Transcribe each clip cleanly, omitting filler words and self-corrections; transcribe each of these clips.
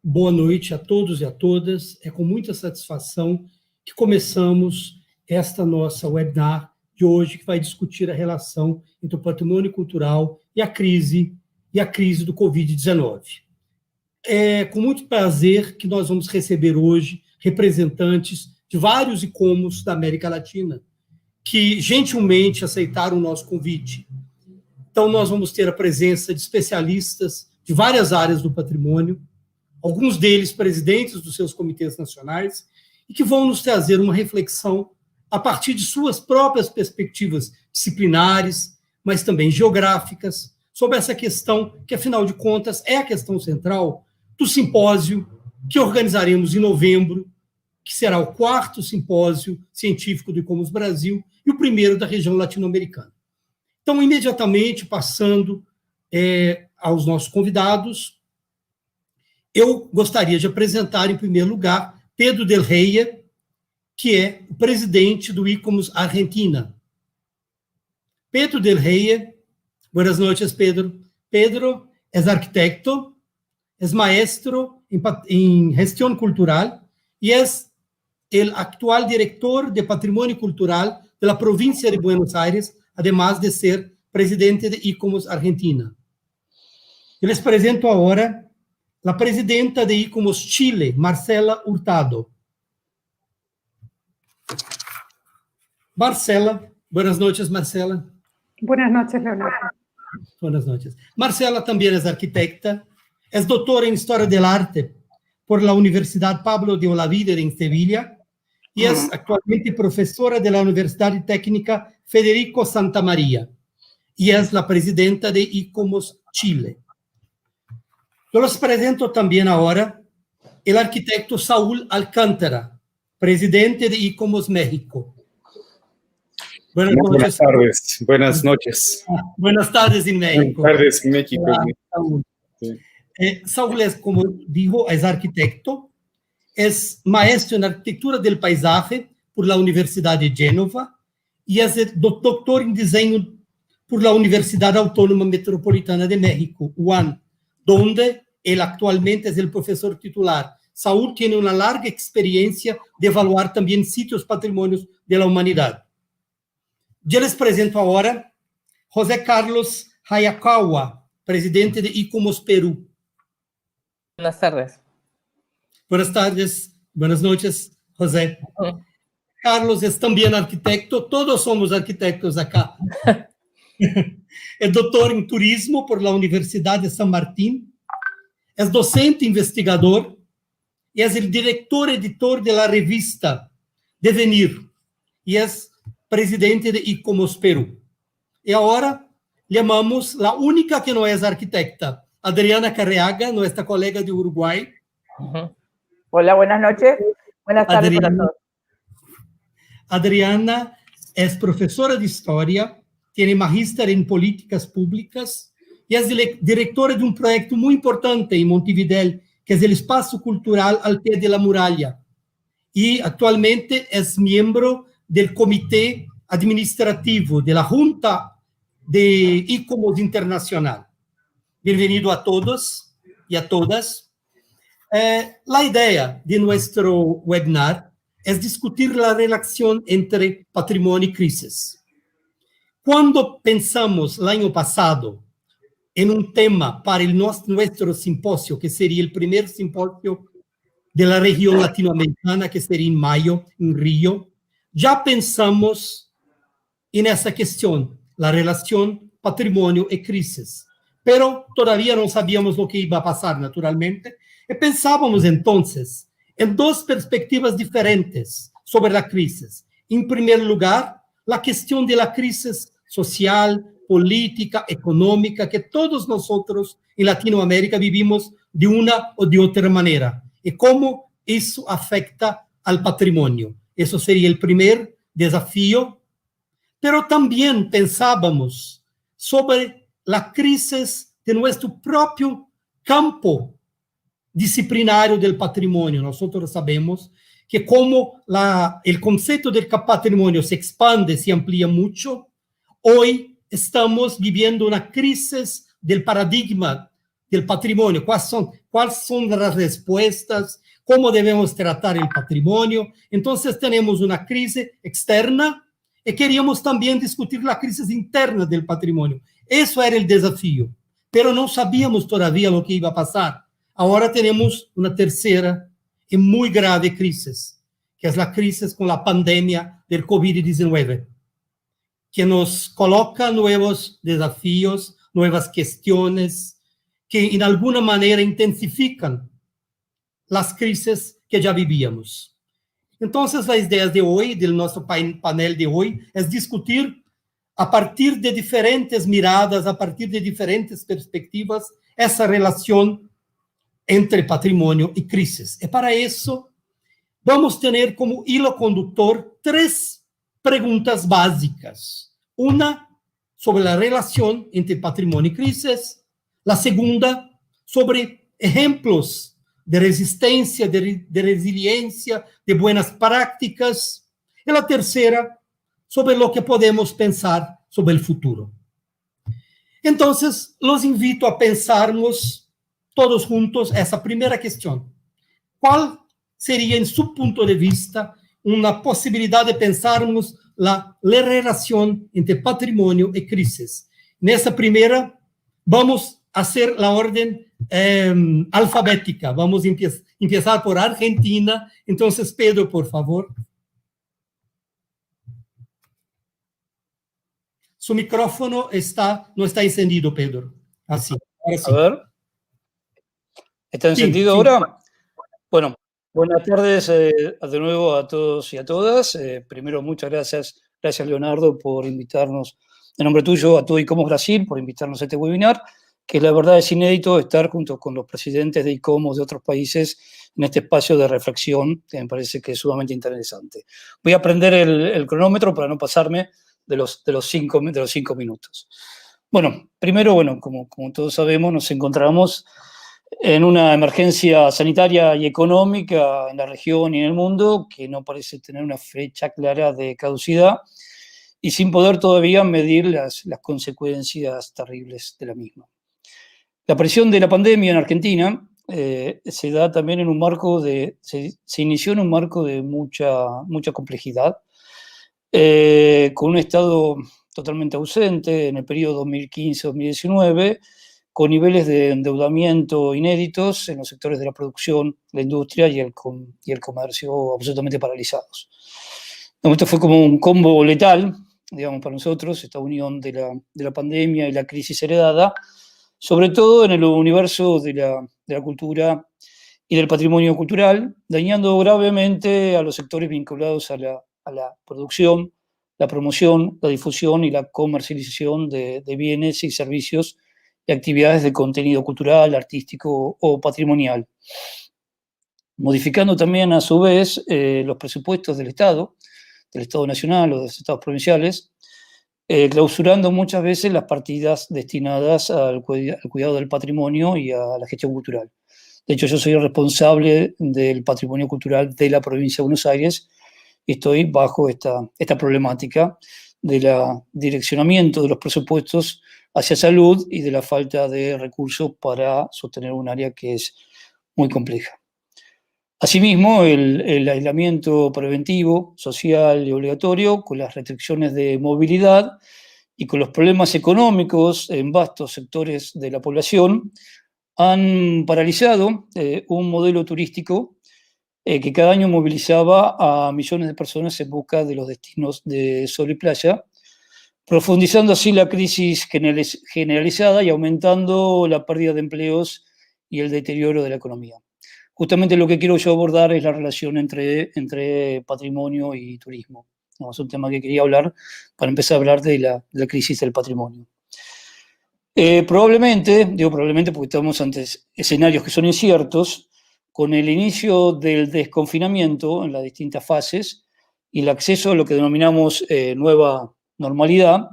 boa noite a todos e a todas. É com muita satisfação que começamos esta nossa webinar de hoje, que vai discutir a relação entre o patrimônio cultural e a crise do Covid-19. É com muito prazer que nós vamos receber hoje representantes de vários ICOMOS da América Latina, que gentilmente aceitaram o nosso convite. Então, nós vamos ter a presença de especialistas de várias áreas do patrimônio, alguns deles presidentes dos seus comitês nacionais, e que vão nos trazer uma reflexão a partir de suas próprias perspectivas disciplinares, mas também geográficas, sobre essa questão que, afinal de contas, é a questão central do simpósio que organizaremos em novembro, que será o 4º simpósio científico do ICOMOS Brasil e o primeiro da região latino-americana. Então, imediatamente, passando aos nossos convidados, eu gostaria de apresentar, em primeiro lugar, Pedro Del Rey, que é o presidente do ICOMOS Argentina. Pedro Del Rey, buenas noches, Pedro. Pedro es arquitecto, es maestro en gestión cultural y es el actual director de Patrimonio Cultural de la provincia de Buenos Aires, además de ser presidente de ICOMOS Argentina. Eu les presento agora la presidenta de ICOMOS Chile, Marcela Hurtado. Marcela, buenas noches, Marcela. Buenas noches, Leonardo. Buenas noches. Marcela también es arquitecta, es doctora en Historia del Arte por la Universidad Pablo de Olavide en Sevilla y es actualmente profesora de la Universidad Técnica Federico Santa María y es la presidenta de ICOMOS Chile. Yo les presento también ahora el arquitecto Saúl Alcántara, presidente de ICOMOS México. Buenas tardes. Buenas noches. Buenas tardes en México. Buenas tardes en México. Hola, Saúl. Sí. Saúl es, como dijo, es arquitecto, es maestro en arquitectura del paisaje por la Universidad de Génova y es doctor en diseño por la Universidad Autónoma Metropolitana de México, UAM, donde él actualmente es el profesor titular. Saúl tiene una larga experiencia de evaluar también sitios patrimonios de la humanidad. Yo les presento ahora José Carlos Hayakawa, presidente de ICOMOS Perú. Buenas tardes. Buenas tardes, buenas noches, José. Carlos es también arquitecto, todos somos arquitectos acá. Es doctor en turismo por la Universidad de San Martín, es docente investigador y es el director editor de la revista Devenir y es presidente de ICOMOS Perú. Y ahora llamamos la única que no es arquitecta, Adriana Carreaga, nuestra colega de Uruguay. Hola, buenas noches. Buenas tardes para todos. Adriana es profesora de historia, tiene magíster en políticas públicas y es directora de un proyecto muy importante en Montevideo, que es el Espacio Cultural al Pie de la Muralla. Y actualmente es miembro del Comité Administrativo de la Junta de ICOMOS Internacional. Bienvenido a todos y a todas. La idea de nuestro webinar es discutir la relación entre patrimonio y crisis. Cuando pensamos el año pasado en un tema para nuestro simposio, que sería el primer simposio de la región latinoamericana, que sería en mayo en Río, ya pensamos en esa cuestión, la relación patrimonio y crisis. Pero todavía no sabíamos lo que iba a pasar, naturalmente, y pensábamos entonces en dos perspectivas diferentes sobre la crisis. En primer lugar, la cuestión de la crisis social, política, económica, que todos nosotros en Latinoamérica vivimos de una o de otra manera, y cómo eso afecta al patrimonio. Eso sería el primer desafío, pero también pensábamos sobre la crisis de nuestro propio campo disciplinario del patrimonio. Nosotros sabemos que como el concepto del patrimonio se expande, se amplía mucho, hoy estamos viviendo una crisis del paradigma del patrimonio, cuáles son las respuestas, cómo debemos tratar el patrimonio. Entonces tenemos una crisis externa y queríamos también discutir la crisis interna del patrimonio. Eso era el desafío, pero no sabíamos todavía lo que iba a pasar. Ahora tenemos una tercera y muy grave crisis, que es la crisis con la pandemia del COVID-19, que nos coloca nuevos desafíos, nuevas cuestiones, que en alguna manera intensifican las crisis que ya vivíamos. Entonces, la idea de hoy, del nuestro panel de hoy, es discutir a partir de diferentes miradas, a partir de diferentes perspectivas, esa relación entre patrimonio y crisis. Y para eso vamos a tener como hilo conductor 3 preguntas básicas. Una sobre la relación entre patrimonio y crisis. La segunda sobre ejemplos de resistencia, de resiliencia, de buenas prácticas. Y la tercera sobre lo que podemos pensar sobre el futuro. Entonces, los invito a pensarmos todos juntos esa primera cuestión. ¿Cuál sería, en su punto de vista, una posibilidad de pensarmos la relación entre patrimonio y crisis? En esa primera, vamos a hacer la orden alfabética. Vamos a empezar por Argentina. Entonces, Pedro, por favor. Su micrófono no está encendido, Pedro. Así. Ahora sí. A ver. ¿Está encendido ahora? Bueno, buenas tardes de nuevo a todos y a todas. Primero, muchas gracias. Gracias, Leonardo, por invitarnos, en nombre tuyo, a todo ICOMOS Brasil, por invitarnos a este webinar, que la verdad es inédito estar junto con los presidentes de ICOMOS de otros países en este espacio de reflexión, que me parece que es sumamente interesante. Voy a prender el cronómetro para no pasarme de los 5 minutos. Bueno, primero, como todos sabemos, nos encontramos en una emergencia sanitaria y económica en la región y en el mundo que no parece tener una fecha clara de caducidad y sin poder todavía medir las consecuencias terribles de la misma. La aparición de la pandemia en Argentina se da también en un marco se inició en un marco de mucha complejidad, con un Estado totalmente ausente en el periodo 2015-2019, con niveles de endeudamiento inéditos en los sectores de la producción, la industria y el comercio absolutamente paralizados. Esto fue como un combo letal, digamos, para nosotros, esta unión de la pandemia y la crisis heredada, sobre todo en el universo de la cultura y del patrimonio cultural, dañando gravemente a los sectores vinculados a la producción, la promoción, la difusión y la comercialización de bienes y servicios y actividades de contenido cultural, artístico o patrimonial. Modificando también, a su vez, los presupuestos del Estado Nacional o de los estados provinciales, clausurando muchas veces las partidas destinadas al cuidado del patrimonio y a la gestión cultural. De hecho, yo soy el responsable del patrimonio cultural de la provincia de Buenos Aires y estoy bajo esta problemática del direccionamiento de los presupuestos hacia salud y de la falta de recursos para sostener un área que es muy compleja. Asimismo, el aislamiento preventivo, social y obligatorio, con las restricciones de movilidad y con los problemas económicos en vastos sectores de la población, han paralizado un modelo turístico que cada año movilizaba a millones de personas en busca de los destinos de sol y playa, profundizando así la crisis generalizada y aumentando la pérdida de empleos y el deterioro de la economía. Justamente lo que quiero yo abordar es la relación entre patrimonio y turismo. No, es un tema que quería hablar para empezar a hablar de la crisis del patrimonio. Probablemente porque estamos ante escenarios que son inciertos, con el inicio del desconfinamiento en las distintas fases y el acceso a lo que denominamos nueva normalidad,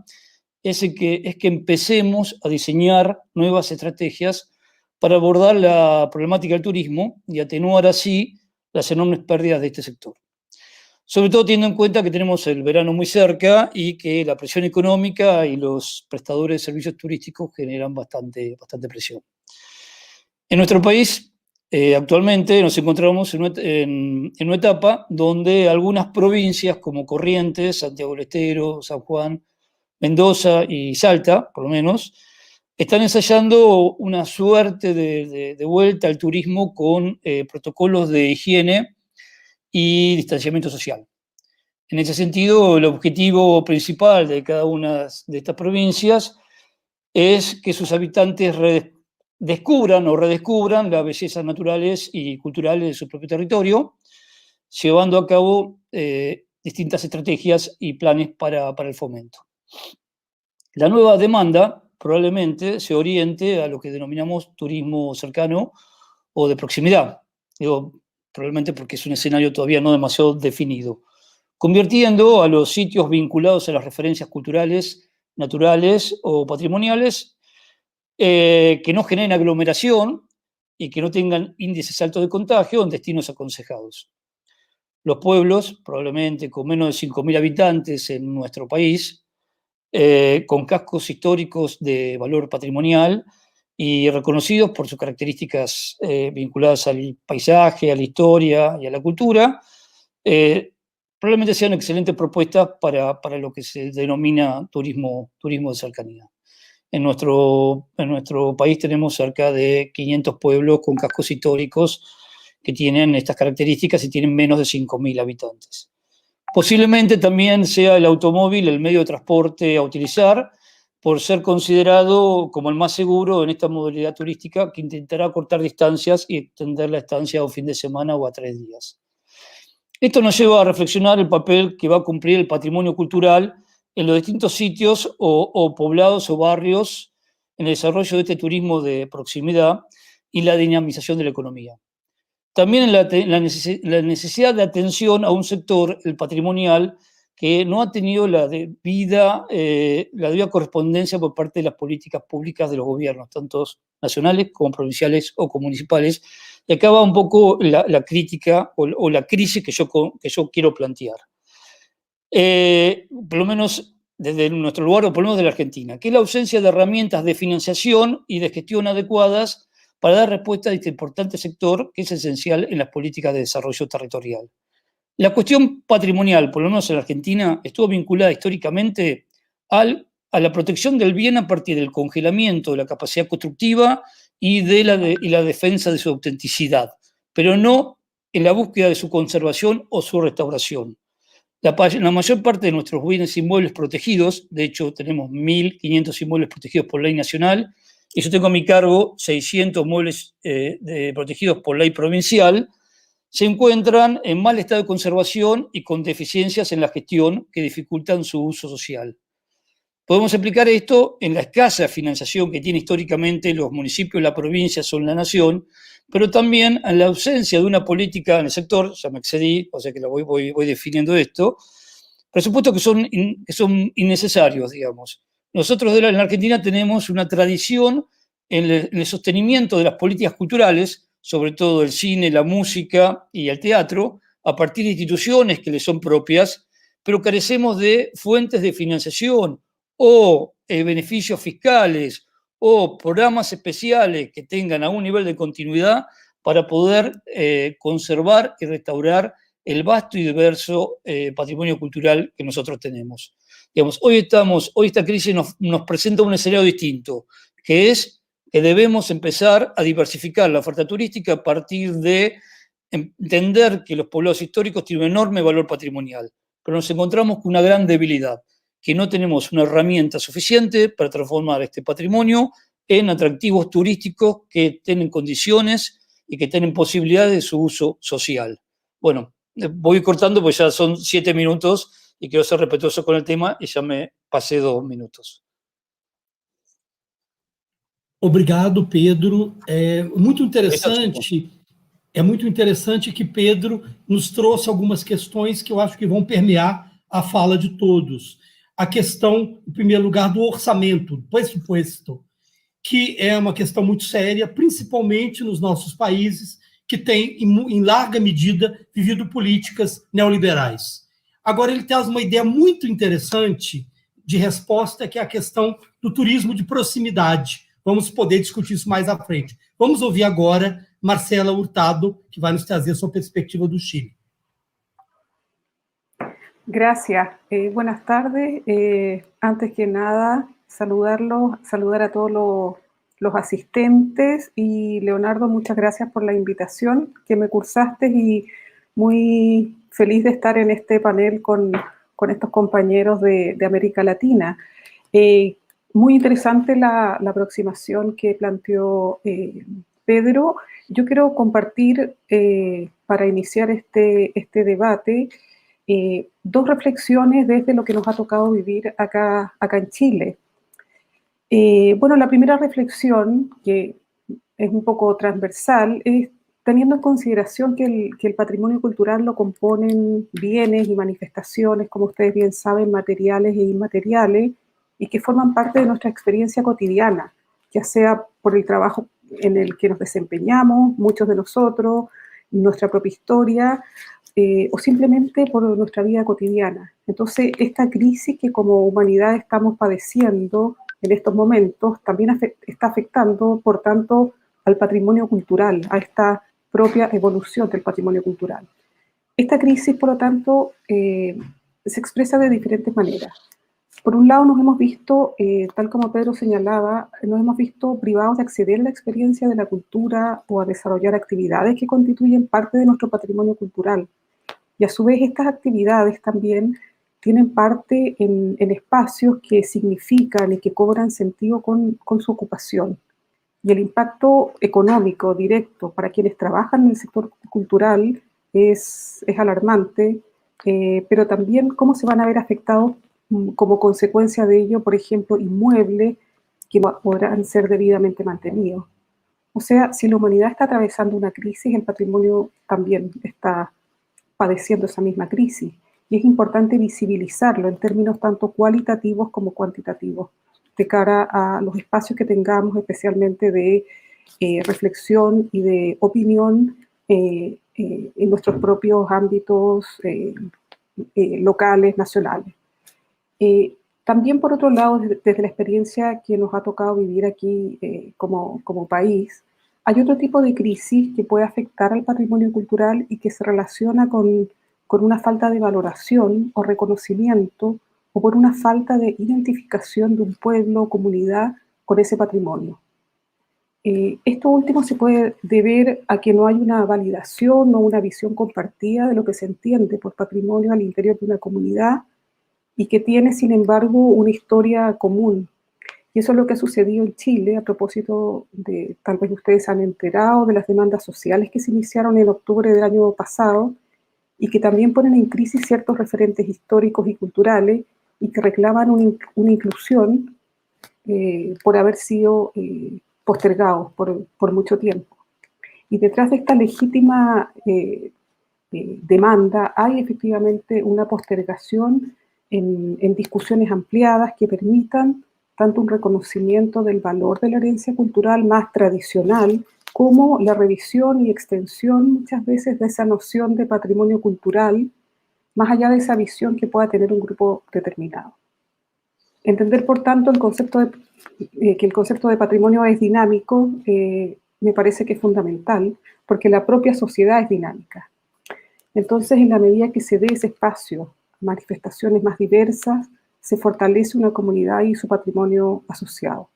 es que empecemos a diseñar nuevas estrategias para abordar la problemática del turismo y atenuar así las enormes pérdidas de este sector. Sobre todo teniendo en cuenta que tenemos el verano muy cerca y que la presión económica y los prestadores de servicios turísticos generan bastante presión. En nuestro país, actualmente nos encontramos en una etapa donde algunas provincias como Corrientes, Santiago del Estero, San Juan, Mendoza y Salta, por lo menos, están ensayando una suerte de vuelta al turismo con protocolos de higiene y distanciamiento social. En ese sentido, el objetivo principal de cada una de estas provincias es que sus habitantes descubran o redescubran las bellezas naturales y culturales de su propio territorio, llevando a cabo distintas estrategias y planes para el fomento. La nueva demanda probablemente se oriente a lo que denominamos turismo cercano o de proximidad. Digo, probablemente porque es un escenario todavía no demasiado definido, convirtiendo a los sitios vinculados a las referencias culturales, naturales o patrimoniales que no generen aglomeración y que no tengan índices altos de contagio en destinos aconsejados. Los pueblos, probablemente con menos de 5.000 habitantes en nuestro país, con cascos históricos de valor patrimonial y reconocidos por sus características vinculadas al paisaje, a la historia y a la cultura, probablemente sean excelentes propuestas para lo que se denomina turismo de cercanía. En nuestro país tenemos cerca de 500 pueblos con cascos históricos que tienen estas características y tienen menos de 5.000 habitantes. Posiblemente también sea el automóvil el medio de transporte a utilizar por ser considerado como el más seguro en esta modalidad turística que intentará cortar distancias y extender la estancia a un fin de semana o a 3 días. Esto nos lleva a reflexionar el papel que va a cumplir el patrimonio cultural en los distintos sitios o poblados o barrios en el desarrollo de este turismo de proximidad y la dinamización de la economía. También en la necesidad de atención a un sector, el patrimonial, que no ha tenido la debida correspondencia por parte de las políticas públicas de los gobiernos, tanto nacionales como provinciales o como municipales. Y acá va un poco la crítica o la crisis que yo quiero plantear. Por lo menos desde nuestro lugar, o por lo menos de la Argentina, que es la ausencia de herramientas de financiación y de gestión adecuadas para dar respuesta a este importante sector que es esencial en las políticas de desarrollo territorial. La cuestión patrimonial, por lo menos en la Argentina, estuvo vinculada históricamente a la protección del bien a partir del congelamiento de la capacidad constructiva y la defensa de su autenticidad, pero no en la búsqueda de su conservación o su restauración. La mayor parte de nuestros bienes inmuebles protegidos, de hecho tenemos 1.500 inmuebles protegidos por ley nacional, y yo tengo a mi cargo 600 inmuebles protegidos por ley provincial, se encuentran en mal estado de conservación y con deficiencias en la gestión que dificultan su uso social. Podemos explicar esto en la escasa financiación que tienen históricamente los municipios, la provincia o la nación, pero también en la ausencia de una política en el sector, ya me excedí, o sea que voy definiendo esto, presupuestos que son innecesarios, digamos. Nosotros en la Argentina tenemos una tradición en el sostenimiento de las políticas culturales, sobre todo el cine, la música y el teatro, a partir de instituciones que les son propias, pero carecemos de fuentes de financiación o beneficios fiscales o programas especiales que tengan algún nivel de continuidad para poder conservar y restaurar el vasto y diverso patrimonio cultural que nosotros tenemos. Digamos, hoy esta crisis nos presenta un escenario distinto, que es que debemos empezar a diversificar la oferta turística a partir de entender que los poblados históricos tienen un enorme valor patrimonial, pero nos encontramos con una gran debilidad, que no tenemos una herramienta suficiente para transformar este patrimonio en atractivos turísticos que tienen condiciones y que tienen posibilidades de su uso social. Bueno, voy cortando porque ya son 7 minutos y quiero ser respetuoso con el tema y ya me pasé 2 minutos. Obrigado, Pedro. É muito interessante que Pedro nos trouxe algumas questões que eu acho que vão permear a fala de todos. A questão, em primeiro lugar, do orçamento, do presupuesto, que é uma questão muito séria, principalmente nos nossos países que têm, em larga medida, vivido políticas neoliberais. Agora, ele traz uma ideia muito interessante de resposta, que é a questão do turismo de proximidade, vamos poder discutir isso mais à frente. Vamos ouvir agora Marcela Hurtado, que vai nos trazer a sua perspectiva do Chile. Gracias. Buenas tardes. Antes que nada, saludar a todos los asistentes. Y Leonardo, muchas gracias por la invitación que me cursaste y muy feliz de estar en este panel con estos compañeros de América Latina. Muy interesante la aproximación que planteó Pedro. Yo quiero compartir, para iniciar este debate, dos reflexiones desde lo que nos ha tocado vivir acá en Chile. Bueno, la primera reflexión, que es un poco transversal, es teniendo en consideración que el patrimonio cultural lo componen bienes y manifestaciones, como ustedes bien saben, materiales e inmateriales, y que forman parte de nuestra experiencia cotidiana, ya sea por el trabajo en el que nos desempeñamos, muchos de nosotros, nuestra propia historia, o simplemente por nuestra vida cotidiana. Entonces, esta crisis que como humanidad estamos padeciendo en estos momentos también está afectando, por tanto, al patrimonio cultural, a esta propia evolución del patrimonio cultural. Esta crisis, por lo tanto, se expresa de diferentes maneras. Por un lado, nos hemos visto, tal como Pedro señalaba, nos hemos visto privados de acceder a la experiencia de la cultura o a desarrollar actividades que constituyen parte de nuestro patrimonio cultural. Y a su vez, estas actividades también tienen parte en espacios que significan y que cobran sentido con su ocupación. Y el impacto económico directo para quienes trabajan en el sector cultural es alarmante, pero también cómo se van a ver afectados como consecuencia de ello, por ejemplo, inmuebles que podrán ser debidamente mantenidos. O sea, si la humanidad está atravesando una crisis, el patrimonio también está padeciendo esa misma crisis. Y es importante visibilizarlo en términos tanto cualitativos como cuantitativos, de cara a los espacios que tengamos, especialmente de reflexión y de opinión en nuestros propios ámbitos locales, nacionales. También, por otro lado, desde la experiencia que nos ha tocado vivir aquí como país, hay otro tipo de crisis que puede afectar al patrimonio cultural y que se relaciona con una falta de valoración o reconocimiento o por una falta de identificación de un pueblo o comunidad con ese patrimonio. Esto último se puede deber a que no hay una validación o una visión compartida de lo que se entiende por patrimonio al interior de una comunidad y que tiene, sin embargo, una historia común. Y eso es lo que ha sucedido en Chile a propósito de, tal vez ustedes se han enterado, de las demandas sociales que se iniciaron en octubre del año pasado y que también ponen en crisis ciertos referentes históricos y culturales y que reclaman una inclusión por haber sido postergados por mucho tiempo. Y detrás de esta legítima demanda hay efectivamente una postergación en discusiones ampliadas que permitan tanto un reconocimiento del valor de la herencia cultural más tradicional, como la revisión y extensión muchas veces de esa noción de patrimonio cultural, más allá de esa visión que pueda tener un grupo determinado. Entender, por tanto, que el concepto de patrimonio es dinámico, me parece que es fundamental, porque la propia sociedad es dinámica. Entonces, en la medida que se dé ese espacio, manifestaciones más diversas, se fortalece una comunidad y su patrimonio asociado.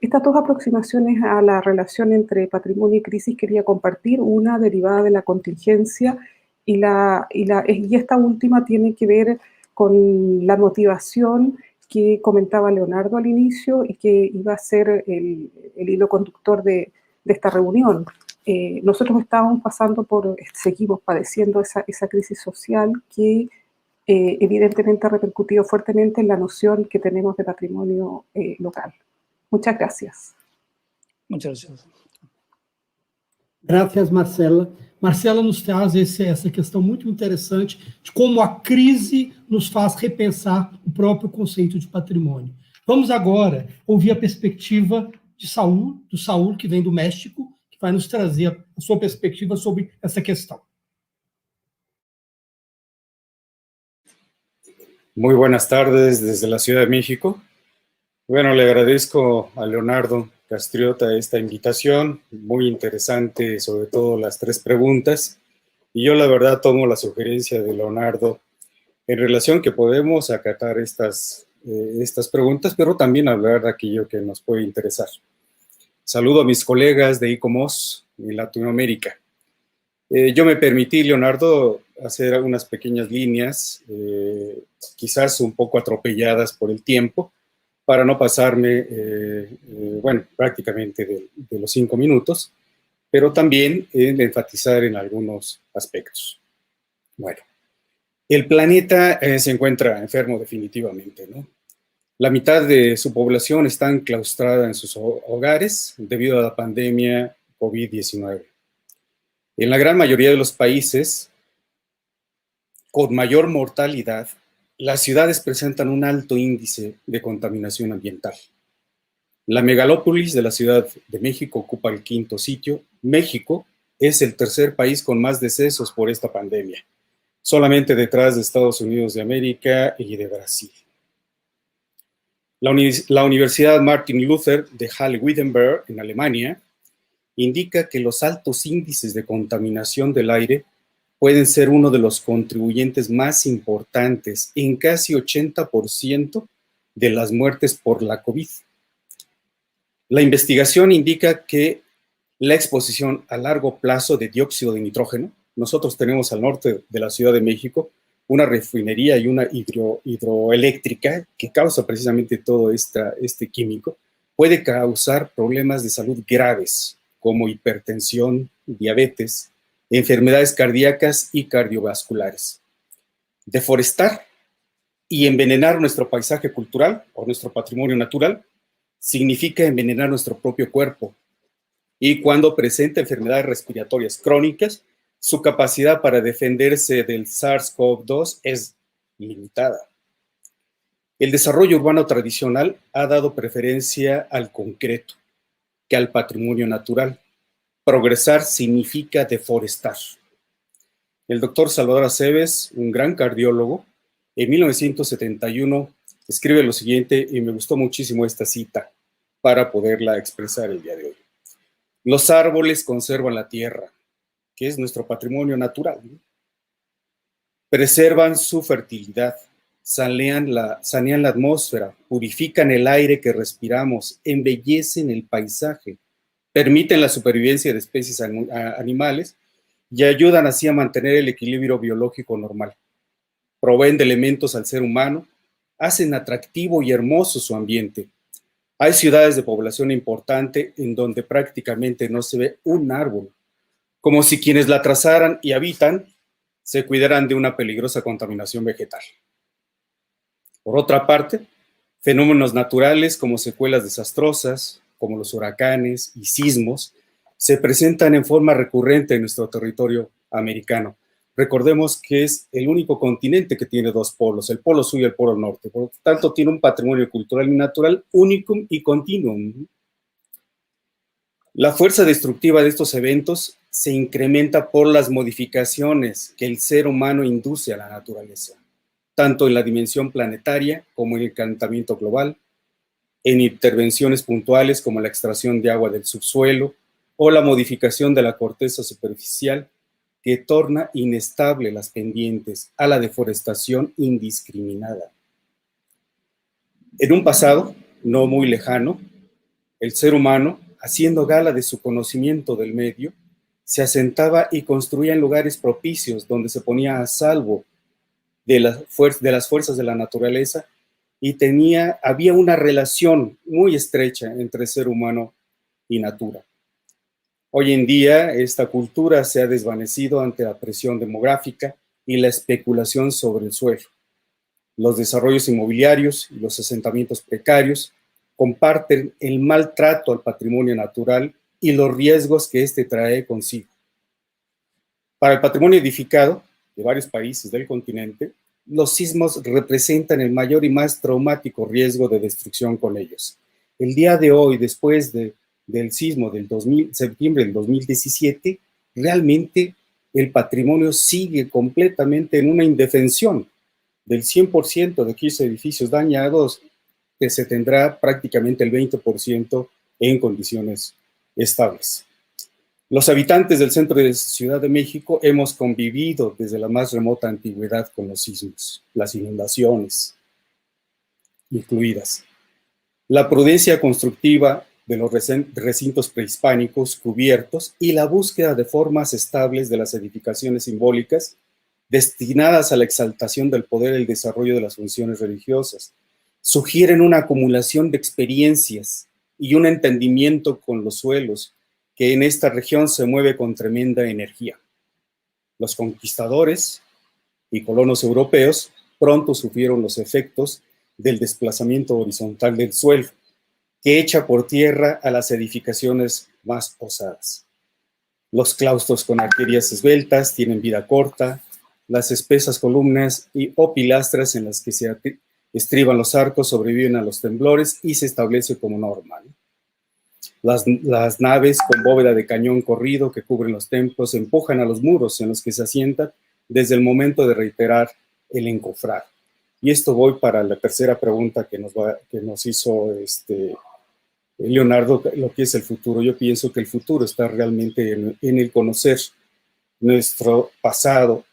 Estas dos aproximaciones a la relación entre patrimonio y crisis quería compartir, una derivada de la contingencia y esta última tiene que ver con la motivación que comentaba Leonardo al inicio y que iba a ser el hilo conductor de esta reunión. Nosotros seguimos padeciendo esa crisis social que evidentemente ha repercutido fuertemente en la noción que tenemos de patrimonio local. Muchas gracias. Muchas gracias. Gracias, Marcela. Marcela nos traz essa questão muito interessante de como a crise nos faz repensar o próprio conceito de patrimônio. Vamos agora ouvir a perspectiva de Saúl, que vem do México, que vai nos trazer a sua perspectiva sobre essa questão. Muy buenas tardes desde la Ciudad de México. Bueno, le agradezco a Leonardo Castriota esta invitación, muy interesante, sobre todo las 3 preguntas. Y yo la verdad tomo la sugerencia de Leonardo en relación que podemos acatar estas preguntas, pero también hablar de aquello que nos puede interesar. Saludo a mis colegas de ICOMOS en Latinoamérica. Yo me permití, Leonardo, hacer algunas pequeñas líneas, quizás un poco atropelladas por el tiempo, para no pasarme, prácticamente de los 5 minutos, pero también enfatizar en algunos aspectos. Bueno, el planeta se encuentra enfermo definitivamente, ¿no? La mitad de su población está enclaustrada en sus hogares debido a la pandemia COVID-19. En la gran mayoría de los países con mayor mortalidad, las ciudades presentan un alto índice de contaminación ambiental. La megalópolis de la Ciudad de México ocupa el 5º sitio. México es el 3er país con más decesos por esta pandemia, solamente detrás de Estados Unidos de América y de Brasil. La Universidad Martin Luther de Halle-Wittenberg, en Alemania, indica que los altos índices de contaminación del aire pueden ser uno de los contribuyentes más importantes en casi 80% de las muertes por la COVID. La investigación indica que la exposición a largo plazo de dióxido de nitrógeno, nosotros tenemos al norte de la Ciudad de México una refinería y una hidroeléctrica que causa precisamente todo este químico, puede causar problemas de salud graves como hipertensión, diabetes, enfermedades cardíacas y cardiovasculares. Deforestar y envenenar nuestro paisaje cultural o nuestro patrimonio natural significa envenenar nuestro propio cuerpo, y cuando presenta enfermedades respiratorias crónicas, su capacidad para defenderse del SARS-CoV-2 es limitada. El desarrollo urbano tradicional ha dado preferencia al concreto que al patrimonio natural. Progresar significa deforestar. El doctor Salvador Aceves, un gran cardiólogo, en 1971 escribe lo siguiente, y me gustó muchísimo esta cita para poderla expresar el día de hoy. Los árboles conservan la tierra, que es nuestro patrimonio natural, ¿no? Preservan su fertilidad, sanean la atmósfera, purifican el aire que respiramos, embellecen el paisaje, permiten la supervivencia de especies animales y ayudan así a mantener el equilibrio biológico normal. Proveen de elementos al ser humano, hacen atractivo y hermoso su ambiente. Hay ciudades de población importante en donde prácticamente no se ve un árbol, como si quienes la trazaran y habitan se cuidaran de una peligrosa contaminación vegetal. Por otra parte, fenómenos naturales como secuelas desastrosas, como los huracanes y sismos, se presentan en forma recurrente en nuestro territorio americano. Recordemos que es el único continente que tiene 2 polos, el polo sur y el polo norte. Por lo tanto, tiene un patrimonio cultural y natural único y continuo. La fuerza destructiva de estos eventos se incrementa por las modificaciones que el ser humano induce a la naturaleza, tanto en la dimensión planetaria como en el calentamiento global, en intervenciones puntuales como la extracción de agua del subsuelo o la modificación de la corteza superficial que torna inestable las pendientes a la deforestación indiscriminada. En un pasado no muy lejano, el ser humano, haciendo gala de su conocimiento del medio, se asentaba y construía en lugares propicios donde se ponía a salvo de las fuerzas de la naturaleza y había una relación muy estrecha entre ser humano y natura. Hoy en día, esta cultura se ha desvanecido ante la presión demográfica y la especulación sobre el suelo. Los desarrollos inmobiliarios y los asentamientos precarios comparten el maltrato al patrimonio natural y los riesgos que éste trae consigo. Para el patrimonio edificado de varios países del continente, los sismos representan el mayor y más traumático riesgo de destrucción con ellos. El día de hoy, después del sismo del septiembre del 2017, realmente el patrimonio sigue completamente en una indefensión. Del 100% de aquellos edificios dañados, que se tendrá prácticamente el 20% en condiciones estables. Los habitantes del centro de Ciudad de México hemos convivido desde la más remota antigüedad con los sismos, las inundaciones incluidas. La prudencia constructiva de los recintos prehispánicos cubiertos y la búsqueda de formas estables de las edificaciones simbólicas destinadas a la exaltación del poder y el desarrollo de las funciones religiosas sugieren una acumulación de experiencias y un entendimiento con los suelos que en esta región se mueve con tremenda energía. Los conquistadores y colonos europeos pronto sufrieron los efectos del desplazamiento horizontal del suelo, que echa por tierra a las edificaciones más osadas. Los claustros con arterias esbeltas tienen vida corta, las espesas columnas o pilastras en las que se estriban los arcos sobreviven a los temblores y se establece como normal. Las naves con bóveda de cañón corrido que cubren los templos empujan a los muros en los que se asientan desde el momento de reiterar el encofrar. Y esto voy para la tercera pregunta que nos hizo Leonardo, lo que es el futuro. Yo pienso que el futuro está realmente en el conocer nuestro pasado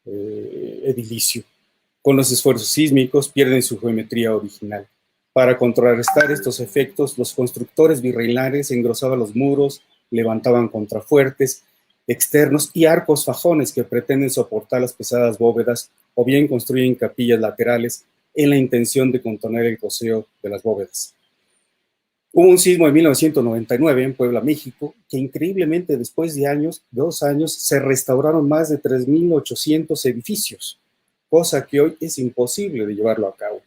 edilicio. Con los esfuerzos sísmicos pierden su geometría original. Para contrarrestar estos efectos, los constructores virreinales engrosaban los muros, levantaban contrafuertes externos y arcos fajones que pretenden soportar las pesadas bóvedas o bien construyen capillas laterales en la intención de contener el coseo de las bóvedas. Hubo un sismo en 1999 en Puebla, México, que increíblemente después de 2 años, se restauraron más de 3.800 edificios, cosa que hoy es imposible de llevarlo a cabo.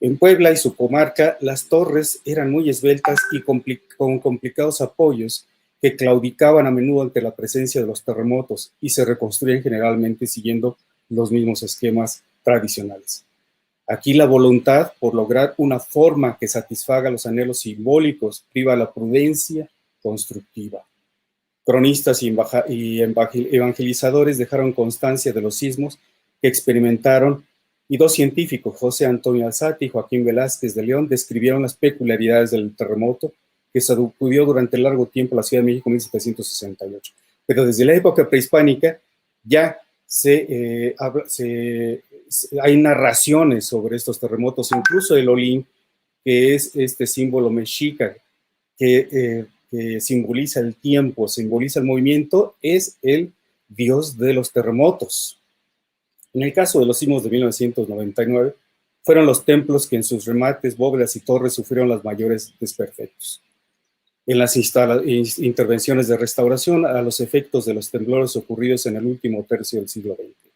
En Puebla y su comarca, las torres eran muy esbeltas y con complicados apoyos que claudicaban a menudo ante la presencia de los terremotos y se reconstruían generalmente siguiendo los mismos esquemas tradicionales. Aquí la voluntad por lograr una forma que satisfaga los anhelos simbólicos priva la prudencia constructiva. Cronistas y evangelizadores dejaron constancia de los sismos que experimentaron y 2 científicos, José Antonio Alzate y Joaquín Velázquez de León, describieron las peculiaridades del terremoto que sacudió durante largo tiempo la Ciudad de México en 1768. Pero desde la época prehispánica ya hay narraciones sobre estos terremotos, incluso el Olín, que es este símbolo mexica que simboliza el tiempo, simboliza el movimiento, es el dios de los terremotos. En el caso de los sismos de 1999, fueron los templos que en sus remates, bóvedas y torres sufrieron los mayores desperfectos. En las intervenciones de restauración a los efectos de los temblores ocurridos en el último tercio del siglo XX.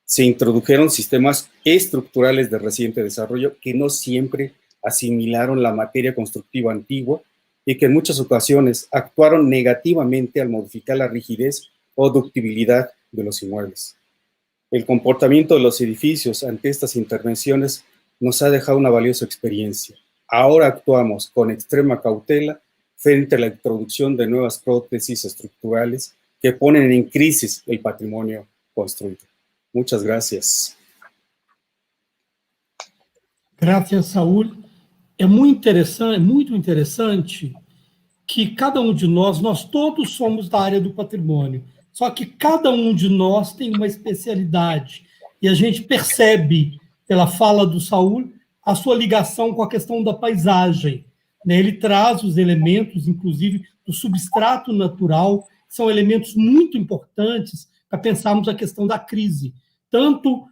Se introdujeron sistemas estructurales de reciente desarrollo que no siempre asimilaron la materia constructiva antigua y que en muchas ocasiones actuaron negativamente al modificar la rigidez o ductibilidad de los inmuebles. El comportamiento de los edificios ante estas intervenciones nos ha dejado una valiosa experiencia. Ahora actuamos con extrema cautela frente a la introducción de nuevas prótesis estructurales que ponen en crisis el patrimonio construido. Muchas gracias. Gracias, Saúl. É muito interessante que cada de nós todos somos da área do patrimônio, só que cada de nós tem uma especialidade, e a gente percebe, pela fala do Saúl, a sua ligação com a questão da paisagem. Ele traz os elementos, inclusive, do substrato natural, que são elementos muito importantes para pensarmos a questão da crise. Tanto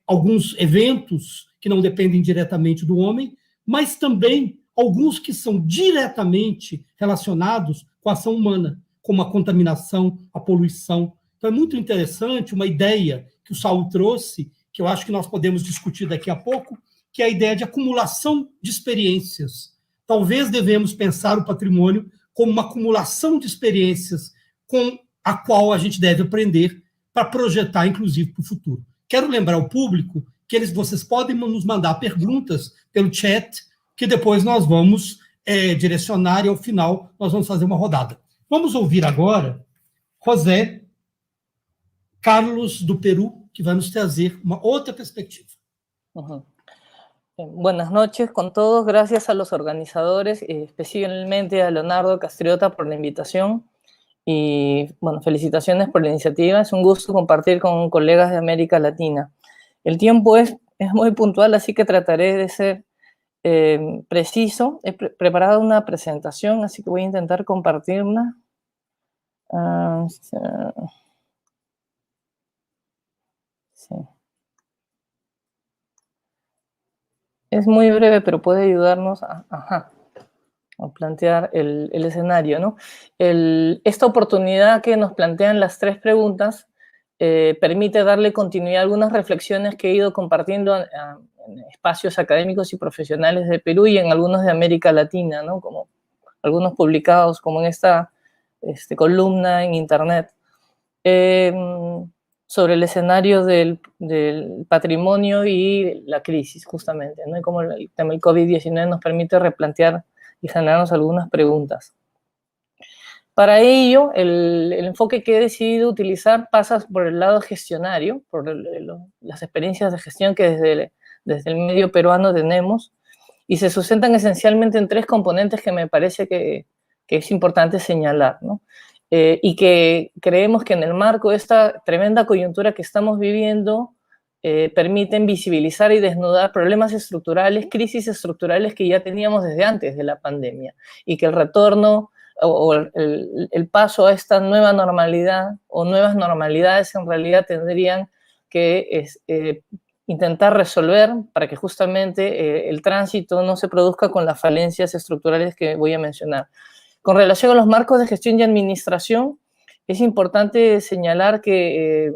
alguns eventos que não dependem diretamente do homem, mas também alguns que são diretamente relacionados com a ação humana, como a contaminação, a poluição. Então, é muito interessante uma ideia que o Saúl trouxe, que eu acho que nós podemos discutir daqui a pouco, que é a ideia de acumulação de experiências. Talvez devemos pensar o patrimônio como uma acumulação de experiências com a qual a gente deve aprender para projetar, inclusive, para o futuro. Quero lembrar ao público que vocês podem nos mandar perguntas pelo chat, que depois nós vamos direcionar e, ao final, nós vamos fazer uma rodada. Vamos ouvir agora José Carlos, do Peru, que vai nos trazer uma outra perspectiva. Uhum. Buenas noches con todos. Gracias a los organizadores, especialmente a Leonardo Castriota por la invitación. Y bueno, felicitaciones por la iniciativa. Es un gusto compartir con colegas de América Latina. El tiempo es muy puntual, así que trataré de ser preciso. He preparado una presentación, así que voy a intentar compartirla. Sí. Es muy breve, pero puede ayudarnos a plantear el escenario, ¿no? Esta oportunidad que nos plantean las tres preguntas permite darle continuidad a algunas reflexiones que he ido compartiendo en espacios académicos y profesionales de Perú y en algunos de América Latina, ¿no? Como algunos publicados, como en esta columna en internet, sobre el escenario del patrimonio y la crisis, justamente, ¿no? Y cómo el tema del COVID-19 nos permite replantear y generarnos algunas preguntas. Para ello, el enfoque que he decidido utilizar pasa por el lado gestionario, por las experiencias de gestión que desde el medio peruano tenemos, y se sustentan esencialmente en tres componentes que me parece que es importante señalar, ¿no? Y que creemos que en el marco de esta tremenda coyuntura que estamos viviendo, permiten visibilizar y desnudar problemas estructurales, crisis estructurales que ya teníamos desde antes de la pandemia, y que el retorno o el paso a esta nueva normalidad o nuevas normalidades en realidad tendrían que intentar resolver para que justamente el tránsito no se produzca con las falencias estructurales que voy a mencionar. Con relación a los marcos de gestión y administración, es importante señalar que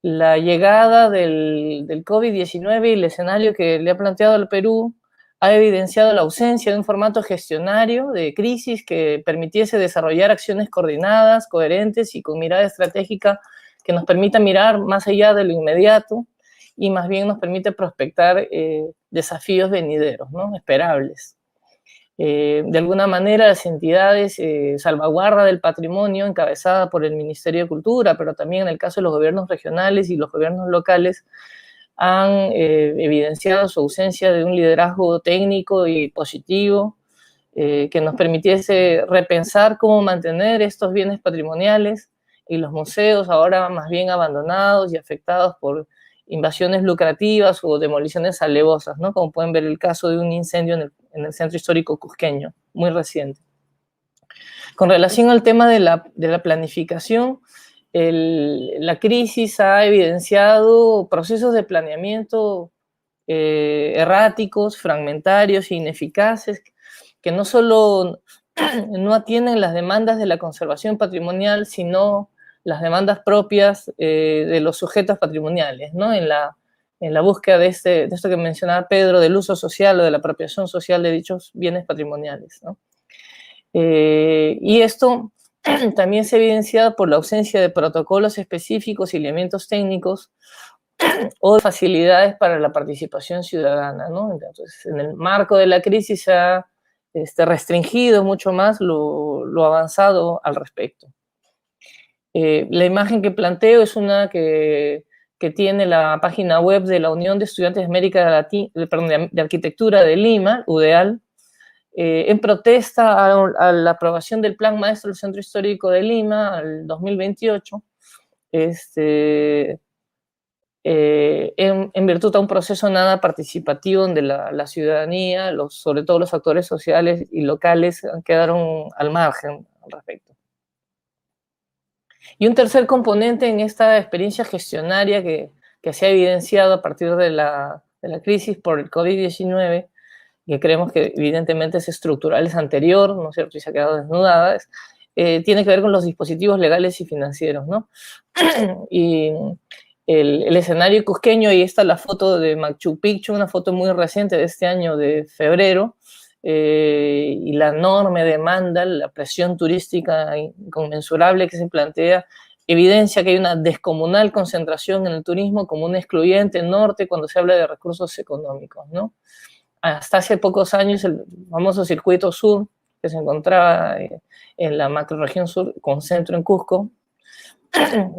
la llegada del COVID-19 y el escenario que le ha planteado al Perú ha evidenciado la ausencia de un formato gestionario de crisis que permitiese desarrollar acciones coordinadas, coherentes y con mirada estratégica que nos permita mirar más allá de lo inmediato y más bien nos permite prospectar desafíos venideros, ¿no? Esperables. De alguna manera, las entidades salvaguarda del patrimonio encabezada por el Ministerio de Cultura, pero también en el caso de los gobiernos regionales y los gobiernos locales, han evidenciado su ausencia de un liderazgo técnico y positivo que nos permitiese repensar cómo mantener estos bienes patrimoniales y los museos ahora más bien abandonados y afectados por invasiones lucrativas o demoliciones alevosas, ¿no? Como pueden ver el caso de un incendio en el centro histórico cusqueño, muy reciente. Con relación al tema de la planificación, la crisis ha evidenciado procesos de planeamiento erráticos, fragmentarios e ineficaces, que no solo no atienden las demandas de la conservación patrimonial, sino las demandas propias de los sujetos patrimoniales, ¿no? En la búsqueda de esto que mencionaba Pedro, del uso social o de la apropiación social de dichos bienes patrimoniales, ¿no? Y esto también se evidencia por la ausencia de protocolos específicos y elementos técnicos o de facilidades para la participación ciudadana, ¿no? Entonces, en el marco de la crisis se ha restringido mucho más lo avanzado al respecto. La imagen que planteo es una que tiene la página web de la Unión de Estudiantes de América Latina, de Arquitectura de Lima, UDEAL, en protesta a la aprobación del Plan Maestro del Centro Histórico de Lima al 2028, en virtud de un proceso nada participativo donde la ciudadanía, sobre todo los actores sociales y locales, quedaron al margen al respecto. Y un tercer componente en esta experiencia gestionaria que se ha evidenciado a partir de la crisis por el COVID-19, que creemos que evidentemente es estructural, es anterior, ¿no es cierto?, y se ha quedado desnudada, tiene que ver con los dispositivos legales y financieros, ¿no? Y el escenario cusqueño, y esta es la foto de Machu Picchu, una foto muy reciente de este año de febrero, y la enorme demanda, la presión turística inconmensurable que se plantea, evidencia que hay una descomunal concentración en el turismo como un excluyente norte cuando se habla de recursos económicos, ¿no? Hasta hace pocos años el famoso circuito sur, que se encontraba en la macrorregión sur, con centro en Cusco,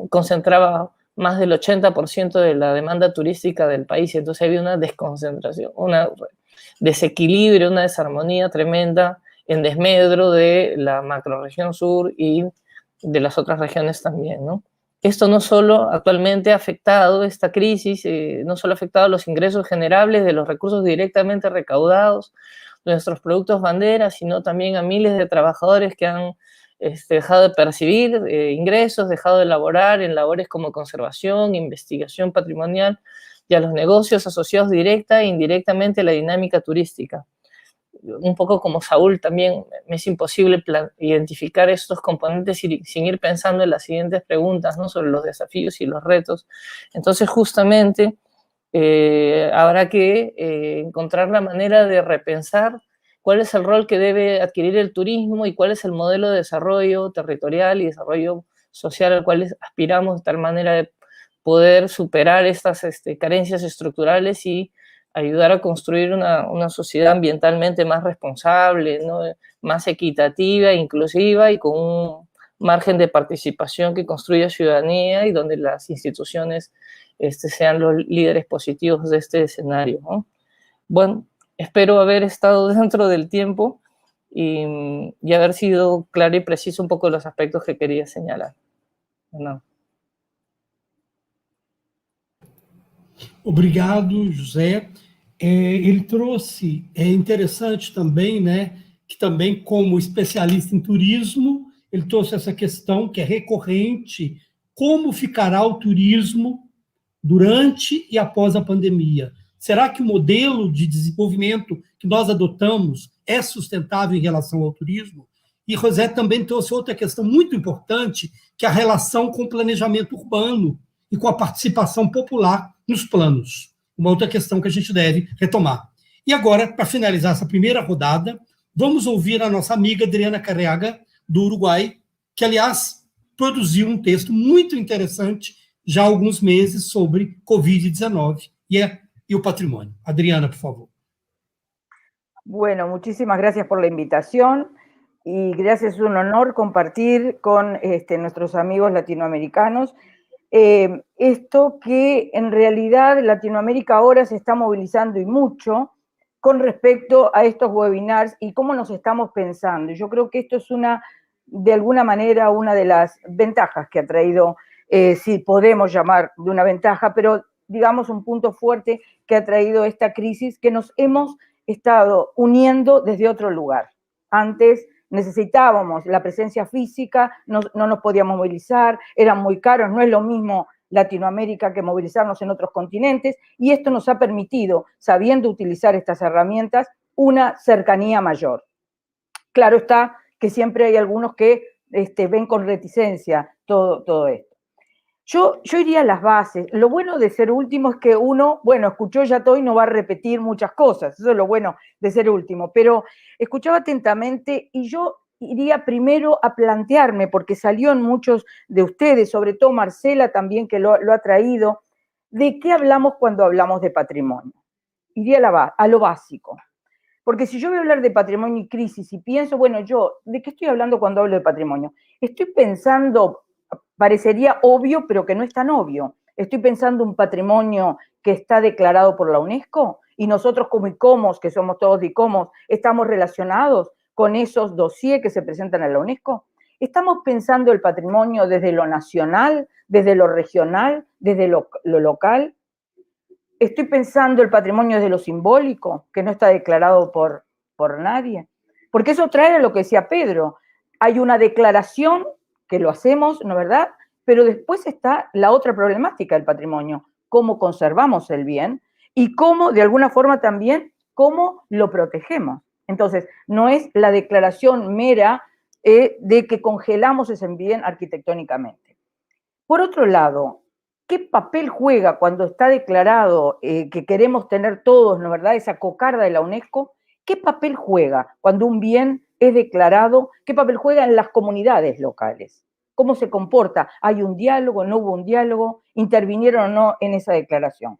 concentraba más del 80% de la demanda turística del país, entonces había una desconcentración, un desequilibrio, una desarmonía tremenda en desmedro de la macrorregión sur y de las otras regiones también, ¿no? Esto no solo actualmente ha afectado, esta crisis, no solo ha afectado a los ingresos generables de los recursos directamente recaudados, de nuestros productos bandera, sino también a miles de trabajadores que han dejado de percibir ingresos, dejado de laborar en labores como conservación, investigación patrimonial, y a los negocios asociados directa e indirectamente a la dinámica turística. Un poco como Saúl también, me es imposible identificar estos componentes sin ir pensando en las siguientes preguntas, ¿no? Sobre los desafíos y los retos. Entonces, justamente, habrá que encontrar la manera de repensar cuál es el rol que debe adquirir el turismo y cuál es el modelo de desarrollo territorial y desarrollo social al cual aspiramos, de tal manera de poder superar estas carencias estructurales y ayudar a construir una sociedad ambientalmente más responsable, ¿no? Más equitativa, inclusiva y con un margen de participación que construya ciudadanía y donde las instituciones sean los líderes positivos de este escenario, ¿no? Bueno, espero haber estado dentro del tiempo y haber sido claro y preciso un poco los aspectos que quería señalar. No. Obrigado, José. Ele trouxe, é interessante também, né, que também como especialista em turismo, ele trouxe essa questão que é recorrente, como ficará o turismo durante e após a pandemia? Será que o modelo de desenvolvimento que nós adotamos é sustentável em relação ao turismo? E José também trouxe outra questão muito importante, que é a relação com o planejamento urbano e com a participação popular nos planos. Uma outra questão que a gente deve retomar. E agora, para finalizar essa primeira rodada, vamos ouvir a nossa amiga Adriana Carreaga, do Uruguai, que, aliás, produziu um texto muito interessante já há alguns meses sobre Covid-19 y el patrimonio. Adriana, por favor. Bueno, muchísimas gracias por la invitación y gracias, es un honor compartir con nuestros amigos latinoamericanos esto que en realidad Latinoamérica ahora se está movilizando y mucho con respecto a estos webinars y cómo nos estamos pensando. Yo creo que esto es de alguna manera, una de las ventajas que ha traído, si podemos llamar de una ventaja, pero digamos un punto fuerte que ha traído esta crisis, que nos hemos estado uniendo desde otro lugar. Antes necesitábamos la presencia física, no nos podíamos movilizar, eran muy caros, no es lo mismo Latinoamérica que movilizarnos en otros continentes, y esto nos ha permitido, sabiendo utilizar estas herramientas, una cercanía mayor. Claro está que siempre hay algunos que ven con reticencia todo esto. Yo iría a las bases. Lo bueno de ser último es que uno, bueno, escuchó ya todo y no va a repetir muchas cosas. Eso es lo bueno de ser último. Pero escuchaba atentamente y yo iría primero a plantearme, porque salió en muchos de ustedes, sobre todo Marcela también, que lo ha traído, de qué hablamos cuando hablamos de patrimonio. Iría a lo básico. Porque si yo voy a hablar de patrimonio y crisis y pienso, bueno, ¿de qué estoy hablando cuando hablo de patrimonio? Estoy pensando, parecería obvio, pero que no es tan obvio. Estoy pensando un patrimonio que está declarado por la UNESCO y nosotros como ICOMOS, que somos todos de ICOMOS, estamos relacionados con esos dossiers que se presentan a la UNESCO. Estamos pensando el patrimonio desde lo nacional, desde lo regional, desde lo local. Estoy pensando el patrimonio desde lo simbólico, que no está declarado por nadie. Porque eso trae a lo que decía Pedro. Hay una declaración que lo hacemos, ¿no es verdad? Pero después está la otra problemática del patrimonio, cómo conservamos el bien y cómo, de alguna forma también, cómo lo protegemos. Entonces, no es la declaración mera de que congelamos ese bien arquitectónicamente. Por otro lado, ¿qué papel juega cuando está declarado que queremos tener todos, ¿no es verdad?, esa cocarda de la UNESCO? ¿Qué papel juega cuando un bien es declarado? ¿Qué papel juega en las comunidades locales? ¿Cómo se comporta? ¿Hay un diálogo? ¿No hubo un diálogo? ¿Intervinieron o no en esa declaración?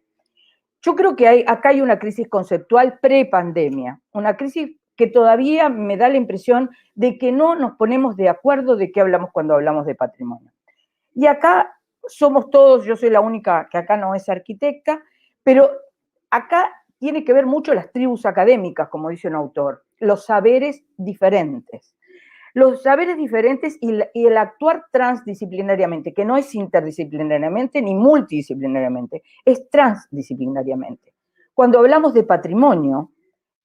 Yo creo que acá hay una crisis conceptual pre-pandemia, una crisis que todavía me da la impresión de que no nos ponemos de acuerdo de qué hablamos cuando hablamos de patrimonio. Y acá somos todos, yo soy la única que acá no es arquitecta, pero acá tiene que ver mucho las tribus académicas, como dice un autor, los saberes diferentes. Los saberes diferentes y el actuar transdisciplinariamente, que no es interdisciplinariamente ni multidisciplinariamente, es transdisciplinariamente. Cuando hablamos de patrimonio,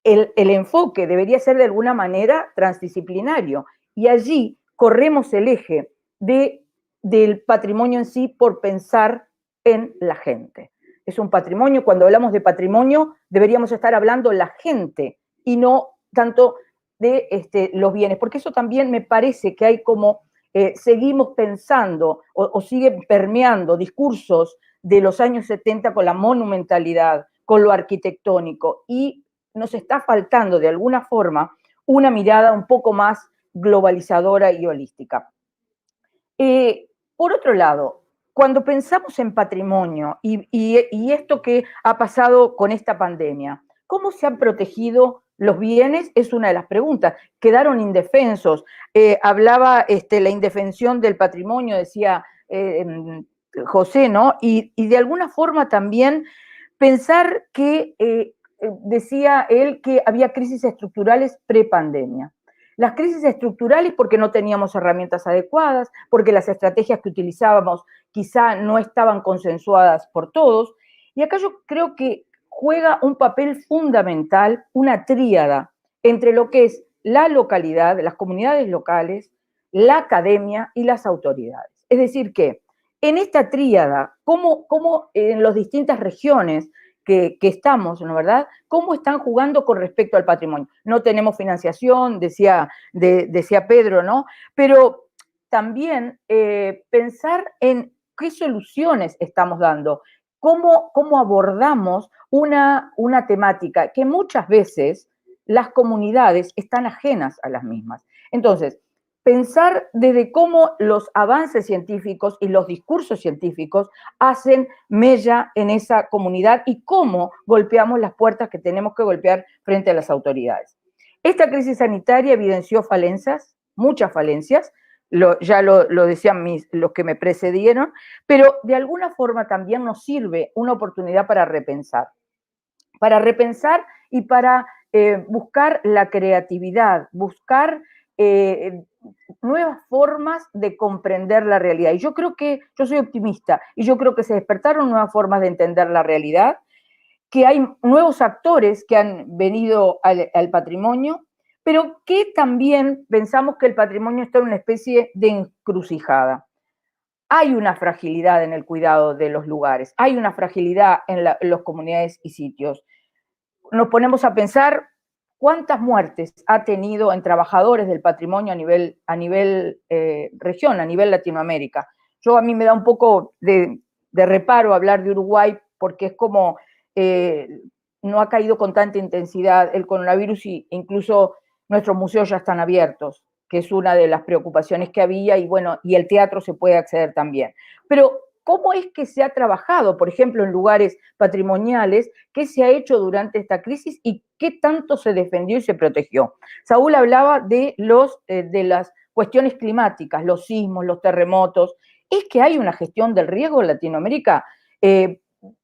el enfoque debería ser de alguna manera transdisciplinario, y allí corremos el eje del patrimonio en sí por pensar en la gente. Es un patrimonio, cuando hablamos de patrimonio, deberíamos estar hablando la gente y no tanto de los bienes, porque eso también me parece que hay como, seguimos pensando o siguen permeando discursos de los años 70 con la monumentalidad, con lo arquitectónico, y nos está faltando de alguna forma una mirada un poco más globalizadora y holística. Por otro lado, cuando pensamos en patrimonio y esto que ha pasado con esta pandemia, ¿cómo se han protegido los bienes? Es una de las preguntas. Quedaron indefensos. Hablaba la indefensión del patrimonio, decía José, ¿no? Y de alguna forma también pensar que, decía él, que había crisis estructurales prepandemia. Las crisis estructurales porque no teníamos herramientas adecuadas, porque las estrategias que utilizábamos quizá no estaban consensuadas por todos. Y acá yo creo que juega un papel fundamental una tríada entre lo que es la localidad, las comunidades locales, la academia y las autoridades. Es decir que en esta tríada, como en las distintas regiones que estamos, ¿no, verdad? ¿Cómo están jugando con respecto al patrimonio? No tenemos financiación, decía Pedro, ¿no? Pero también pensar en qué soluciones estamos dando, cómo abordamos una temática que muchas veces las comunidades están ajenas a las mismas. Entonces, pensar desde cómo los avances científicos y los discursos científicos hacen mella en esa comunidad y cómo golpeamos las puertas que tenemos que golpear frente a las autoridades. Esta crisis sanitaria evidenció falencias, muchas falencias, ya lo decían los que me precedieron, pero de alguna forma también nos sirve una oportunidad para repensar y para buscar la creatividad, buscar nuevas formas de comprender la realidad. Y yo creo que, yo soy optimista, y yo creo que se despertaron nuevas formas de entender la realidad, que hay nuevos actores que han venido al patrimonio, pero que también pensamos que el patrimonio está en una especie de encrucijada. Hay una fragilidad en el cuidado de los lugares, hay una fragilidad en las comunidades y sitios. Nos ponemos a pensar cuántas muertes ha tenido en trabajadores del patrimonio a nivel región, a nivel Latinoamérica. A mí me da un poco de reparo hablar de Uruguay porque es como no ha caído con tanta intensidad el coronavirus y incluso nuestros museos ya están abiertos, que es una de las preocupaciones que había, y bueno, y el teatro se puede acceder también. Pero ¿cómo es que se ha trabajado, por ejemplo, en lugares patrimoniales? ¿Qué se ha hecho durante esta crisis y qué tanto se defendió y se protegió? Saúl hablaba de las cuestiones climáticas, los sismos, los terremotos. ¿Es que hay una gestión del riesgo en Latinoamérica?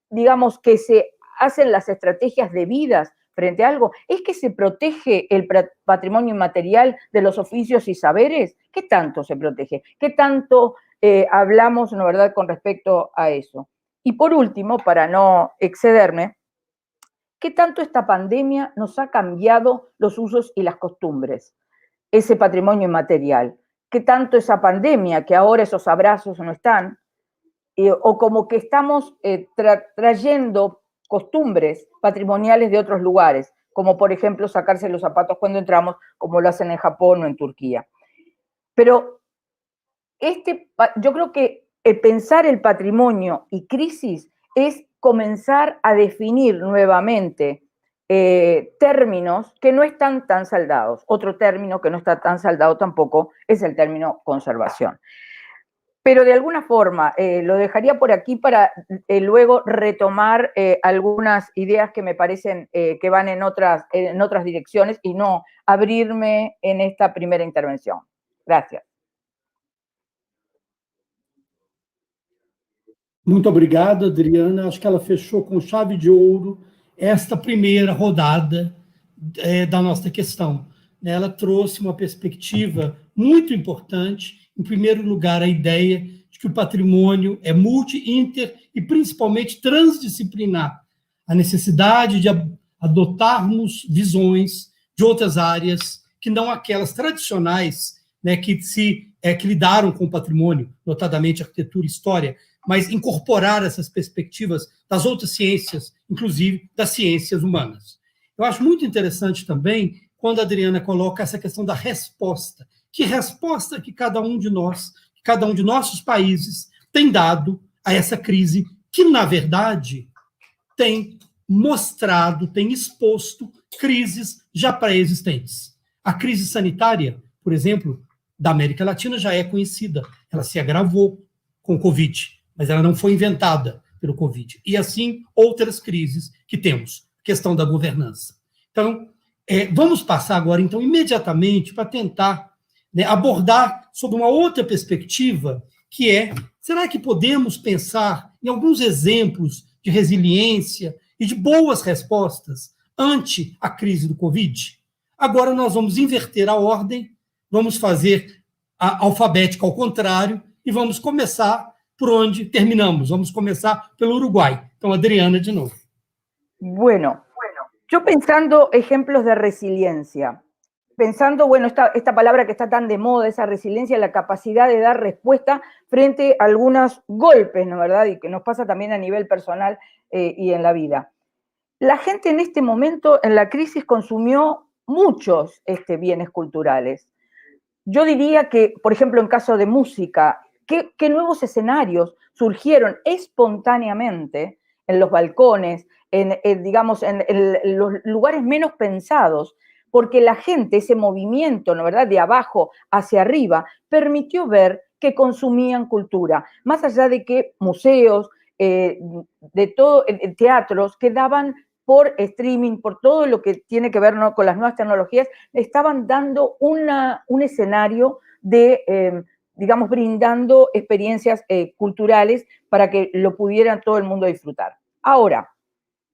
Digamos que se hacen las estrategias debidas frente a algo. ¿Es que se protege el patrimonio inmaterial de los oficios y saberes? ¿Qué tanto se protege? ¿Qué tanto hablamos, ¿no, verdad?, con respecto a eso? Y por último, para no excederme, ¿qué tanto esta pandemia nos ha cambiado los usos y las costumbres? Ese patrimonio inmaterial. ¿Qué tanto esa pandemia, que ahora esos abrazos no están, o como que estamos trayendo costumbres patrimoniales de otros lugares, como por ejemplo sacarse los zapatos cuando entramos, como lo hacen en Japón o en Turquía? Pero yo creo que pensar el patrimonio y crisis es comenzar a definir nuevamente términos que no están tan saldados. Otro término que no está tan saldado tampoco es el término conservación. Pero de alguna forma lo dejaría por aquí para luego retomar algunas ideas que me parecen que van en otras direcciones y no abrirme en esta primera intervención. Gracias. Muito obrigado, Adriana. Acho que ela fechou com chave de ouro esta primeira rodada da nossa questão. Ela trouxe uma perspectiva muito importante. Em primeiro lugar, a ideia de que o patrimônio é multi, inter e principalmente transdisciplinar. A necessidade de adotarmos visões de outras áreas que não aquelas tradicionais, né, que lidaram com o patrimônio, notadamente arquitetura e história, mas incorporar essas perspectivas das outras ciências, inclusive das ciências humanas. Eu acho muito interessante também quando a Adriana coloca essa questão da resposta. Que resposta que cada um de nós, cada um de nossos países tem dado a essa crise que, na verdade, tem mostrado, tem exposto crises já pré-existentes. A crise sanitária, por exemplo, da América Latina já é conhecida. Ela se agravou com o Covid, mas ela não foi inventada pelo Covid. E assim, outras crises que temos. Questão da governança. Então, vamos passar agora, então, imediatamente para tentar, né, abordar sob uma outra perspectiva, que é, será que podemos pensar em alguns exemplos de resiliência e de boas respostas ante a crise do Covid? Agora nós vamos inverter a ordem, vamos fazer a alfabética ao contrário e vamos começar por onde terminamos. Vamos começar pelo Uruguai. Então, Adriana, de novo. Bueno, yo pensando ejemplos de resiliencia, pensando, bueno, esta palabra que está tan de moda, esa resiliencia, la capacidad de dar respuesta frente a algunos golpes, ¿no verdad? Y que nos pasa también a nivel personal y en la vida. La gente en este momento, en la crisis, consumió muchos bienes culturales. Yo diría que, por ejemplo, en caso de música, ¿qué nuevos escenarios surgieron espontáneamente en los balcones, digamos, en los lugares menos pensados? Porque la gente, ese movimiento, ¿no verdad?, de abajo hacia arriba, permitió ver que consumían cultura, más allá de que museos, de todo, teatros quedaban por streaming, por todo lo que tiene que ver, ¿no?, con las nuevas tecnologías, estaban dando un escenario de, digamos, brindando experiencias culturales para que lo pudiera todo el mundo disfrutar. Ahora,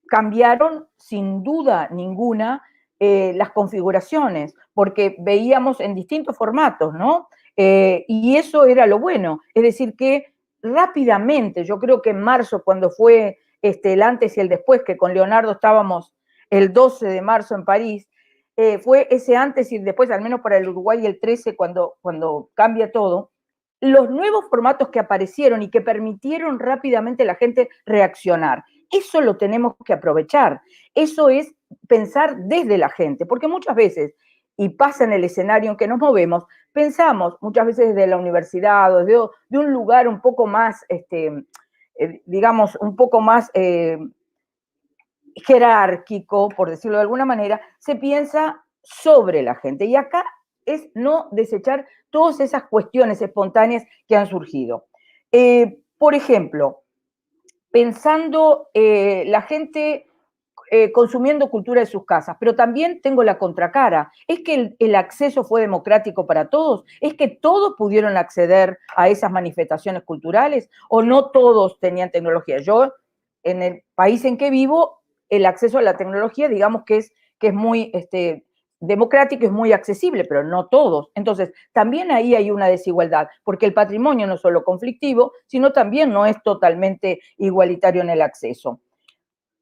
cambiaron sin duda ninguna las configuraciones, porque veíamos en distintos formatos, ¿no? Y eso era lo bueno, es decir, que rápidamente, yo creo que en marzo, cuando fue el antes y el después, que con Leonardo estábamos el 12 de marzo en París, fue ese antes y el después, al menos para el Uruguay el 13, cuando cambia todo, los nuevos formatos que aparecieron y que permitieron rápidamente a la gente reaccionar. Eso lo tenemos que aprovechar. Eso es pensar desde la gente, porque muchas veces, y pasa en el escenario en que nos movemos, pensamos muchas veces desde la universidad o desde de un lugar un poco más, digamos, un poco más jerárquico, por decirlo de alguna manera, se piensa sobre la gente. Y acá es no desechar todas esas cuestiones espontáneas que han surgido. Por ejemplo, pensando la gente consumiendo cultura de sus casas, pero también tengo la contracara. ¿Es que el acceso fue democrático para todos? ¿Es que todos pudieron acceder a esas manifestaciones culturales? ¿O no todos tenían tecnología? Yo, en el país en que vivo, el acceso a la tecnología, digamos que es muy democrático, es muy accesible, pero no todos. Entonces, también ahí hay una desigualdad, porque el patrimonio no es solo conflictivo, sino también no es totalmente igualitario en el acceso.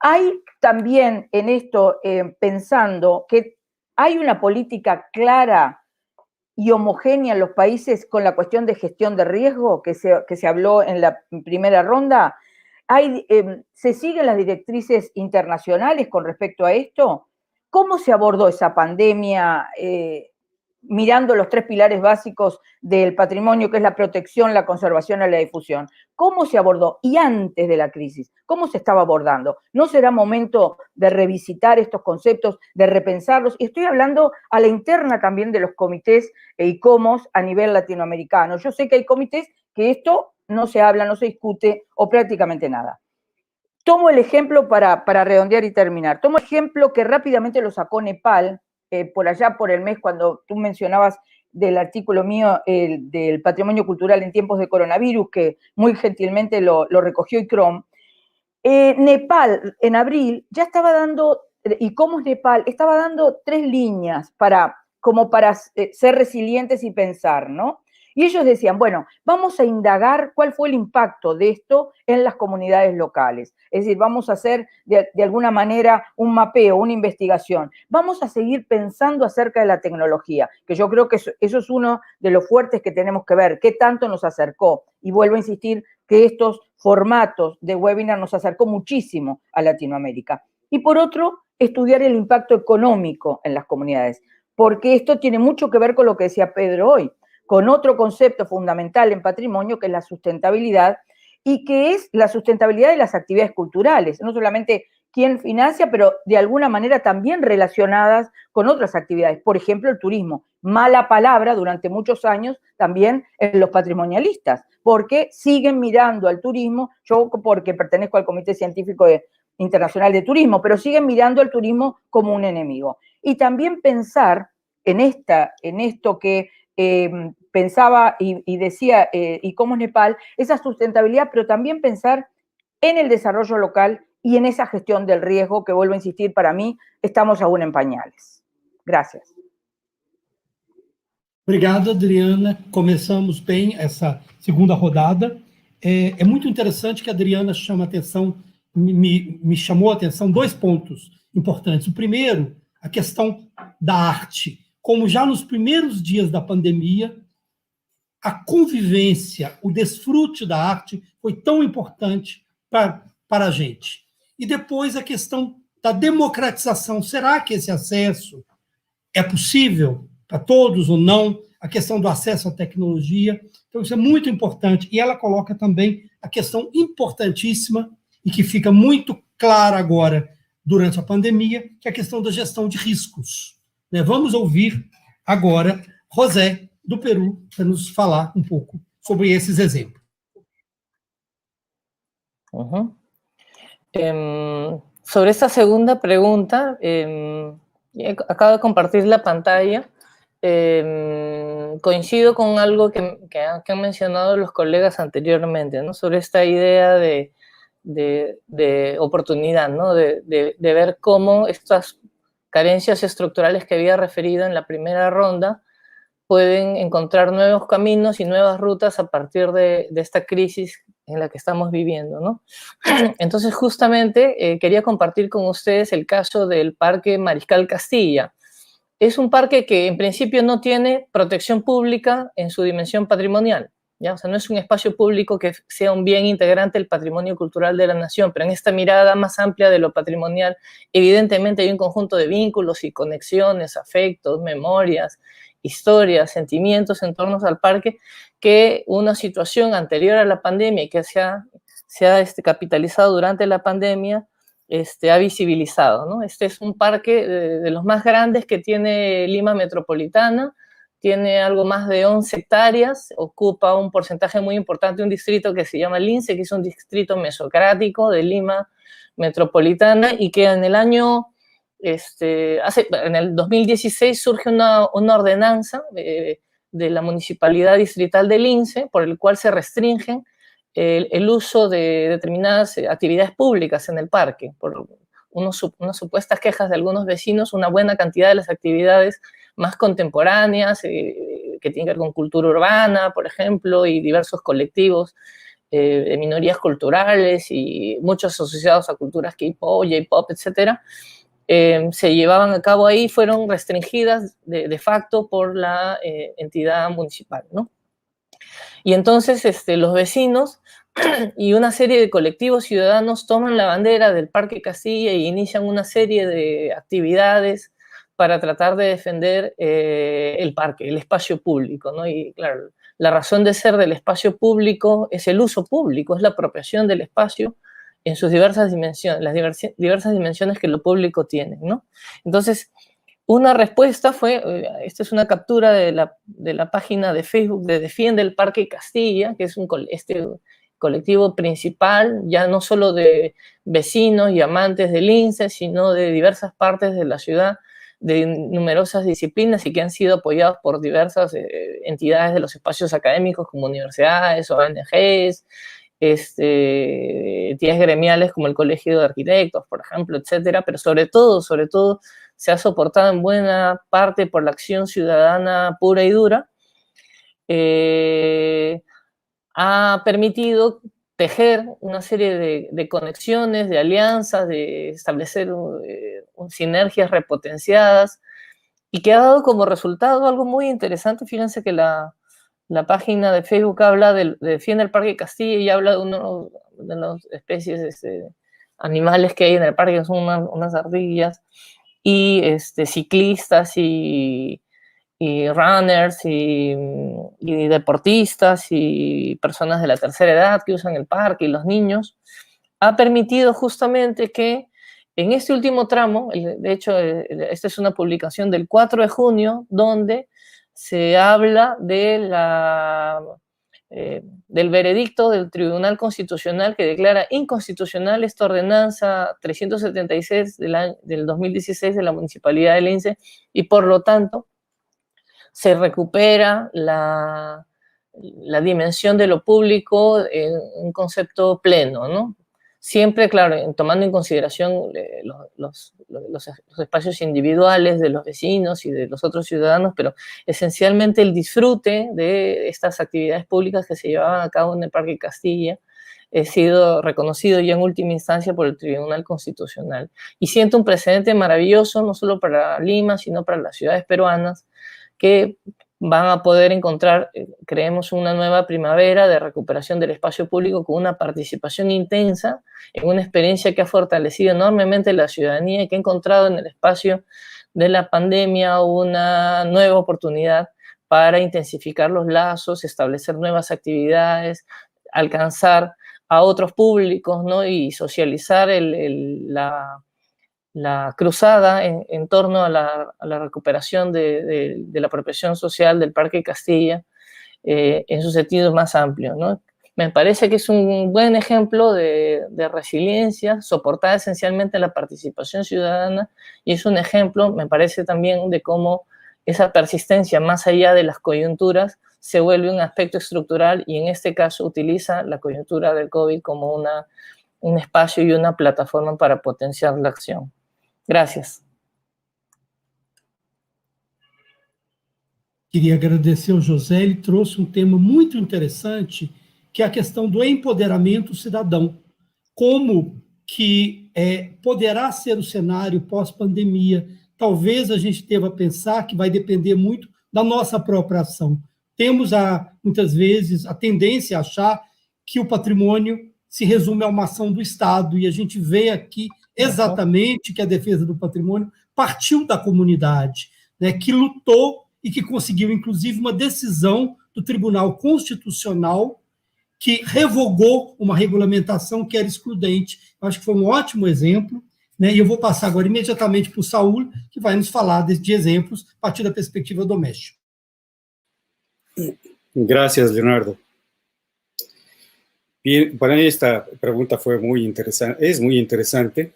Hay también en esto, pensando que hay una política clara y homogénea en los países con la cuestión de gestión de riesgo que se habló en la primera ronda. ¿Se siguen las directrices internacionales con respecto a esto? ¿Cómo se abordó esa pandemia mirando los tres pilares básicos del patrimonio, que es la protección, la conservación y la difusión? ¿Cómo se abordó? Y antes de la crisis, ¿cómo se estaba abordando? ¿No será momento de revisitar estos conceptos, de repensarlos? Y estoy hablando a la interna también de los comités ICOMOS a nivel latinoamericano. Yo sé que hay comités que esto no se habla, no se discute o prácticamente nada. Tomo el ejemplo para redondear y terminar. Tomo el ejemplo que rápidamente lo sacó Nepal, por allá por el mes cuando tú mencionabas del artículo mío del patrimonio cultural en tiempos de coronavirus, que muy gentilmente lo recogió ICROM. Nepal, en abril, ya estaba dando, y cómo es Nepal, estaba dando 3 líneas como para ser resilientes y pensar, ¿no? Y ellos decían, bueno, vamos a indagar cuál fue el impacto de esto en las comunidades locales. Es decir, vamos a hacer de alguna manera un mapeo, una investigación. Vamos a seguir pensando acerca de la tecnología, que yo creo que eso es uno de los fuertes que tenemos que ver, qué tanto nos acercó. Y vuelvo a insistir que estos formatos de webinar nos acercó muchísimo a Latinoamérica. Y por otro, estudiar el impacto económico en las comunidades, porque esto tiene mucho que ver con lo que decía Pedro hoy, con otro concepto fundamental en patrimonio, que es la sustentabilidad, y que es la sustentabilidad de las actividades culturales, no solamente quién financia, pero de alguna manera también relacionadas con otras actividades. Por ejemplo, el turismo. Mala palabra durante muchos años también en los patrimonialistas, porque siguen mirando al turismo, yo porque pertenezco al Comité Científico Internacional de Turismo, pero siguen mirando al turismo como un enemigo. Y también pensar en esto que pensaba y decía, y cómo es Nepal, esa sustentabilidad, pero también pensar en el desarrollo local y en esa gestión del riesgo, que vuelvo a insistir, para mí estamos aún en pañales. Gracias. Obrigado, Adriana. Começamos bem essa segunda rodada. É muito interessante que a Adriana chama atenção, me chamou a atenção 2 pontos importantes. O primeiro, a questão da arte. Como já nos primeiros dias da pandemia, a convivência, o desfrute da arte foi tão importante para a gente. E depois a questão da democratização. Será que esse acesso é possível para todos ou não? A questão do acesso à tecnologia. Então, isso é muito importante. E ela coloca também a questão importantíssima e que fica muito clara agora durante a pandemia, que é a questão da gestão de riscos. Vamos ouvir agora José, do Peru, para nos falar um pouco sobre esses exemplos. Sobre esta segunda pregunta, acabo de compartir la pantalla. Coincido con algo que han mencionado los colegas anteriormente, ¿no? Sobre esta idea de oportunidad, ¿no? De ver cómo estas carencias estructurales que había referido en la primera ronda pueden encontrar nuevos caminos y nuevas rutas a partir de esta crisis en la que estamos viviendo, ¿no? Entonces, justamente, quería compartir con ustedes el caso del Parque Mariscal Castilla. Es un parque que, en principio, no tiene protección pública en su dimensión patrimonial, ¿ya? O sea, no es un espacio público que sea un bien integrante del patrimonio cultural de la nación, pero en esta mirada más amplia de lo patrimonial, evidentemente hay un conjunto de vínculos y conexiones, afectos, memorias, historias, sentimientos en torno al parque, que una situación anterior a la pandemia y que se ha capitalizado durante la pandemia ha visibilizado, ¿no? Este es un parque de los más grandes que tiene Lima Metropolitana, tiene algo más de 11 hectáreas, ocupa un porcentaje muy importante de un distrito que se llama Lince, que es un distrito mesocrático de Lima Metropolitana, y que en el año en el 2016 surge una ordenanza de la Municipalidad Distrital de Lince, por el cual se restringen el uso de determinadas actividades públicas en el parque, por unas supuestas quejas de algunos vecinos. Una buena cantidad de las actividades más contemporáneas, que tienen que ver con cultura urbana, por ejemplo, y diversos colectivos de minorías culturales y muchos asociados a culturas K-pop, J-pop, etcétera, se llevaban a cabo ahí, fueron restringidas de facto por la entidad municipal, ¿no? Y entonces los vecinos y una serie de colectivos ciudadanos toman la bandera del Parque Castilla e inician una serie de actividades para tratar de defender el parque, el espacio público, ¿no? Y claro, la razón de ser del espacio público es el uso público, es la apropiación del espacio en sus diversas dimensiones, las diversas dimensiones que lo público tiene, ¿no? Entonces, una respuesta fue, esta es una captura de la página de Facebook de Defiende el Parque Castilla, que es este colectivo principal, ya no solo de vecinos y amantes del Lince, sino de diversas partes de la ciudad, de numerosas disciplinas y que han sido apoyados por diversas entidades de los espacios académicos como universidades, ONGs, entidades gremiales como el Colegio de Arquitectos, por ejemplo, etcétera, pero sobre todo, se ha soportado en buena parte por la acción ciudadana pura y dura. Ha permitido tejer una serie de conexiones, de alianzas, de establecer sinergias repotenciadas, y que ha dado como resultado algo muy interesante. Fíjense que la página de Facebook habla de Defiende el Parque Castilla y habla de las especies animales que hay en el parque, que son unas ardillas, y ciclistas y runners y deportistas y personas de la tercera edad que usan el parque y los niños. Ha permitido justamente que en este último tramo, de hecho, esta es una publicación del 4 de junio, donde se habla de del veredicto del Tribunal Constitucional que declara inconstitucional esta ordenanza 376 del 2016 de la Municipalidad de Lince, y por lo tanto se recupera la dimensión de lo público en un concepto pleno, ¿no? Siempre, claro, tomando en consideración los espacios individuales de los vecinos y de los otros ciudadanos, pero esencialmente el disfrute de estas actividades públicas que se llevaban a cabo en el Parque Castilla ha sido reconocido ya en última instancia por el Tribunal Constitucional. Y siento un precedente maravilloso, no solo para Lima, sino para las ciudades peruanas, que van a poder encontrar, creemos, una nueva primavera de recuperación del espacio público con una participación intensa, en una experiencia que ha fortalecido enormemente la ciudadanía y que ha encontrado en el espacio de la pandemia una nueva oportunidad para intensificar los lazos, establecer nuevas actividades, alcanzar a otros públicos, ¿no? Y socializar la cruzada en torno a la recuperación de la apropiación social del Parque Castilla en su sentido más amplio, ¿no? Me parece que es un buen ejemplo de resiliencia soportada esencialmente en la participación ciudadana, y es un ejemplo, me parece también, de cómo esa persistencia más allá de las coyunturas se vuelve un aspecto estructural, y en este caso utiliza la coyuntura del COVID como un espacio y una plataforma para potenciar la acción. Gracias. Queria agradecer ao José, ele trouxe um tema muito interessante, que é a questão do empoderamento cidadão. Como que poderá ser o cenário pós-pandemia? Talvez a gente deva pensar que vai depender muito da nossa própria ação. Temos, muitas vezes, a tendência a achar que o patrimônio se resume a uma ação do Estado, e a gente vê aqui exatamente que a defesa do patrimônio partiu da comunidade, né, que lutou e que conseguiu, inclusive, uma decisão do Tribunal Constitucional que revogou uma regulamentação que era excludente. Eu acho que foi um ótimo exemplo, né, e eu vou passar agora imediatamente para o Saúl, que vai nos falar de exemplos a partir da perspectiva doméstica. Gracias, Leonardo. Bien, para mí esta pregunta fue muy interesante, es muy interesante,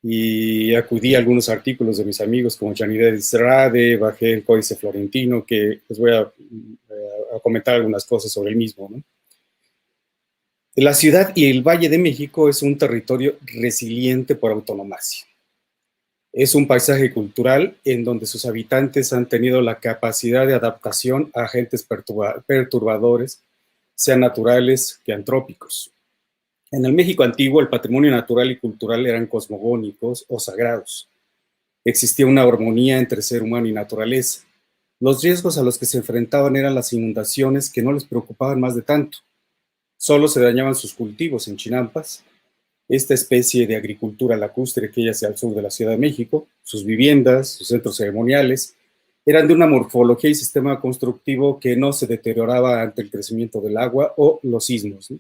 y acudí a algunos artículos de mis amigos como Giannides Rade, bajé el Códice Florentino, que les voy a comentar algunas cosas sobre el mismo, ¿no? La ciudad y el Valle de México es un territorio resiliente por antonomasia. Es un paisaje cultural en donde sus habitantes han tenido la capacidad de adaptación a agentes perturbadores, sean naturales que antrópicos. En el México antiguo, el patrimonio natural y cultural eran cosmogónicos o sagrados. Existía una armonía entre ser humano y naturaleza. Los riesgos a los que se enfrentaban eran las inundaciones, que no les preocupaban más de tanto. Solo se dañaban sus cultivos en chinampas, esta especie de agricultura lacustre que hay hacia el sur de la Ciudad de México, sus viviendas, sus centros ceremoniales, eran de una morfología y sistema constructivo que no se deterioraba ante el crecimiento del agua o los sismos, ¿no?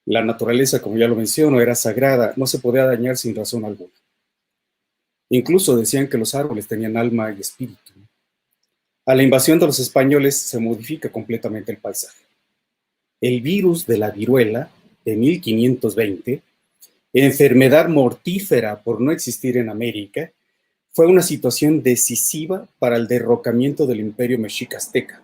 La naturaleza, como ya lo menciono, era sagrada, no se podía dañar sin razón alguna. Incluso decían que los árboles tenían alma y espíritu. A la invasión de los españoles se modifica completamente el paisaje. El virus de la viruela de 1520, enfermedad mortífera por no existir en América, fue una situación decisiva para el derrocamiento del imperio mexica azteca.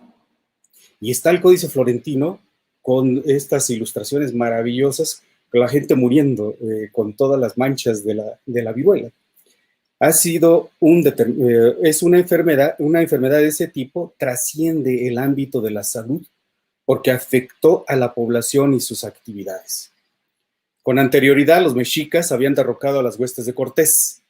Y está el Códice Florentino con estas ilustraciones maravillosas, con la gente muriendo con todas las manchas de la viruela. Ha sido es una enfermedad de ese tipo, trasciende el ámbito de la salud porque afectó a la población y sus actividades. Con anterioridad, los mexicas habían derrocado a las huestes de Cortés,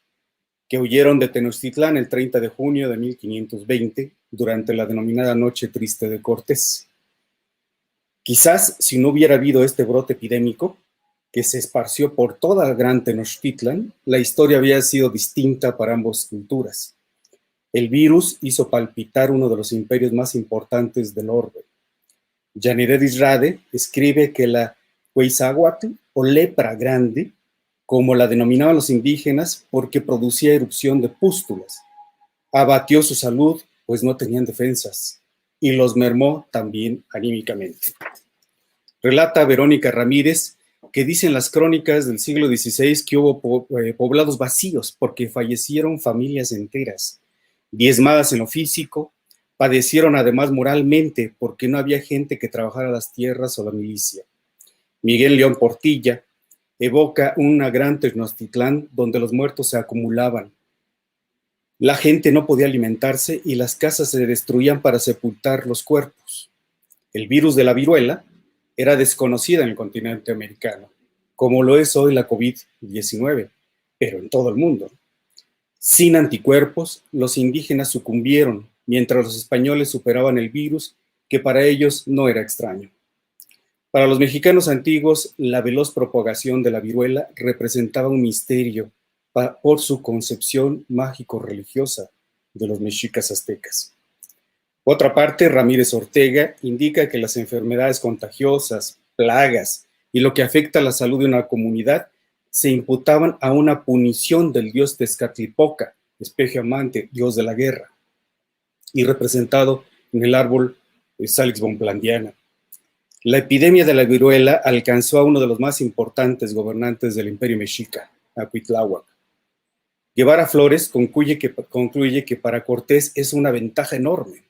que huyeron de Tenochtitlán el 30 de junio de 1520 durante la denominada Noche Triste de Cortés. Quizás si no hubiera habido este brote epidémico que se esparció por toda la gran Tenochtitlan, la historia había sido distinta para ambas culturas. El virus hizo palpitar uno de los imperios más importantes del orbe. Llaneredis Rade escribe que la Huizahuatl, o lepra grande, como la denominaban los indígenas, porque producía erupción de pústulas, abatió su salud, pues no tenían defensas, y los mermó también anímicamente. Relata Verónica Ramírez que dicen las crónicas del siglo XVI que hubo poblados vacíos porque fallecieron familias enteras, diezmadas en lo físico, padecieron además moralmente porque no había gente que trabajara las tierras o la milicia. Miguel León Portilla evoca una gran Tenochtitlán donde los muertos se acumulaban. La gente no podía alimentarse y las casas se destruían para sepultar los cuerpos. El virus de la viruela era desconocida en el continente americano, como lo es hoy la COVID-19, pero en todo el mundo. Sin anticuerpos, los indígenas sucumbieron, mientras los españoles superaban el virus, que para ellos no era extraño. Para los mexicanos antiguos, la veloz propagación de la viruela representaba un misterio por su concepción mágico-religiosa de los mexicas aztecas. Por otra parte, Ramírez Ortega indica que las enfermedades contagiosas, plagas y lo que afecta a la salud de una comunidad se imputaban a una punición del dios Tezcatlipoca, espejo amante, dios de la guerra, y representado en el árbol Salix bonplandiana. La epidemia de la viruela alcanzó a uno de los más importantes gobernantes del imperio mexica, a Cuitláhuac. Guevara Flores concluye que para Cortés es una ventaja enorme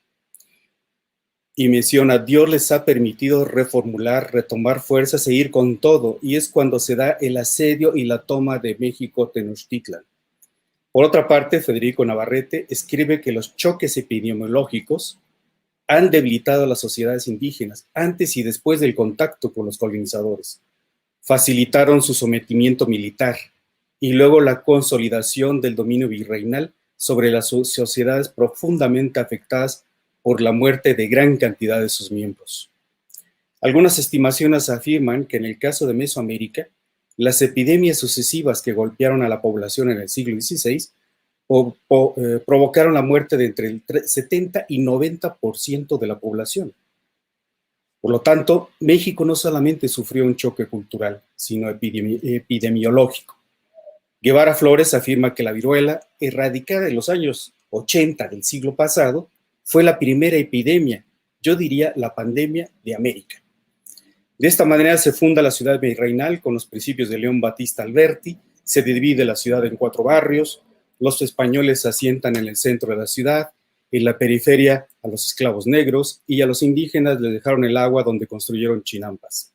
y menciona: Dios les ha permitido reformular, retomar fuerzas e ir con todo, y es cuando se da el asedio y la toma de México Tenochtitlan. Por otra parte, Federico Navarrete escribe que los choques epidemiológicos han debilitado a las sociedades indígenas antes y después del contacto con los colonizadores. Facilitaron su sometimiento militar y luego la consolidación del dominio virreinal sobre las sociedades profundamente afectadas por la muerte de gran cantidad de sus miembros. Algunas estimaciones afirman que en el caso de Mesoamérica, las epidemias sucesivas que golpearon a la población en el siglo XVI provocaron la muerte de entre el 70 y 90% de la población. Por lo tanto, México no solamente sufrió un choque cultural, sino epidemiológico. Guevara Flores afirma que la viruela, erradicada en los años 80 del siglo pasado, fue la primera epidemia, yo diría la pandemia de América. De esta manera se funda la ciudad virreinal con los principios de León Battista Alberti, se divide la ciudad en 4 barrios, los españoles se asientan en el centro de la ciudad, en la periferia a los esclavos negros y a los indígenas les dejaron el agua donde construyeron chinampas.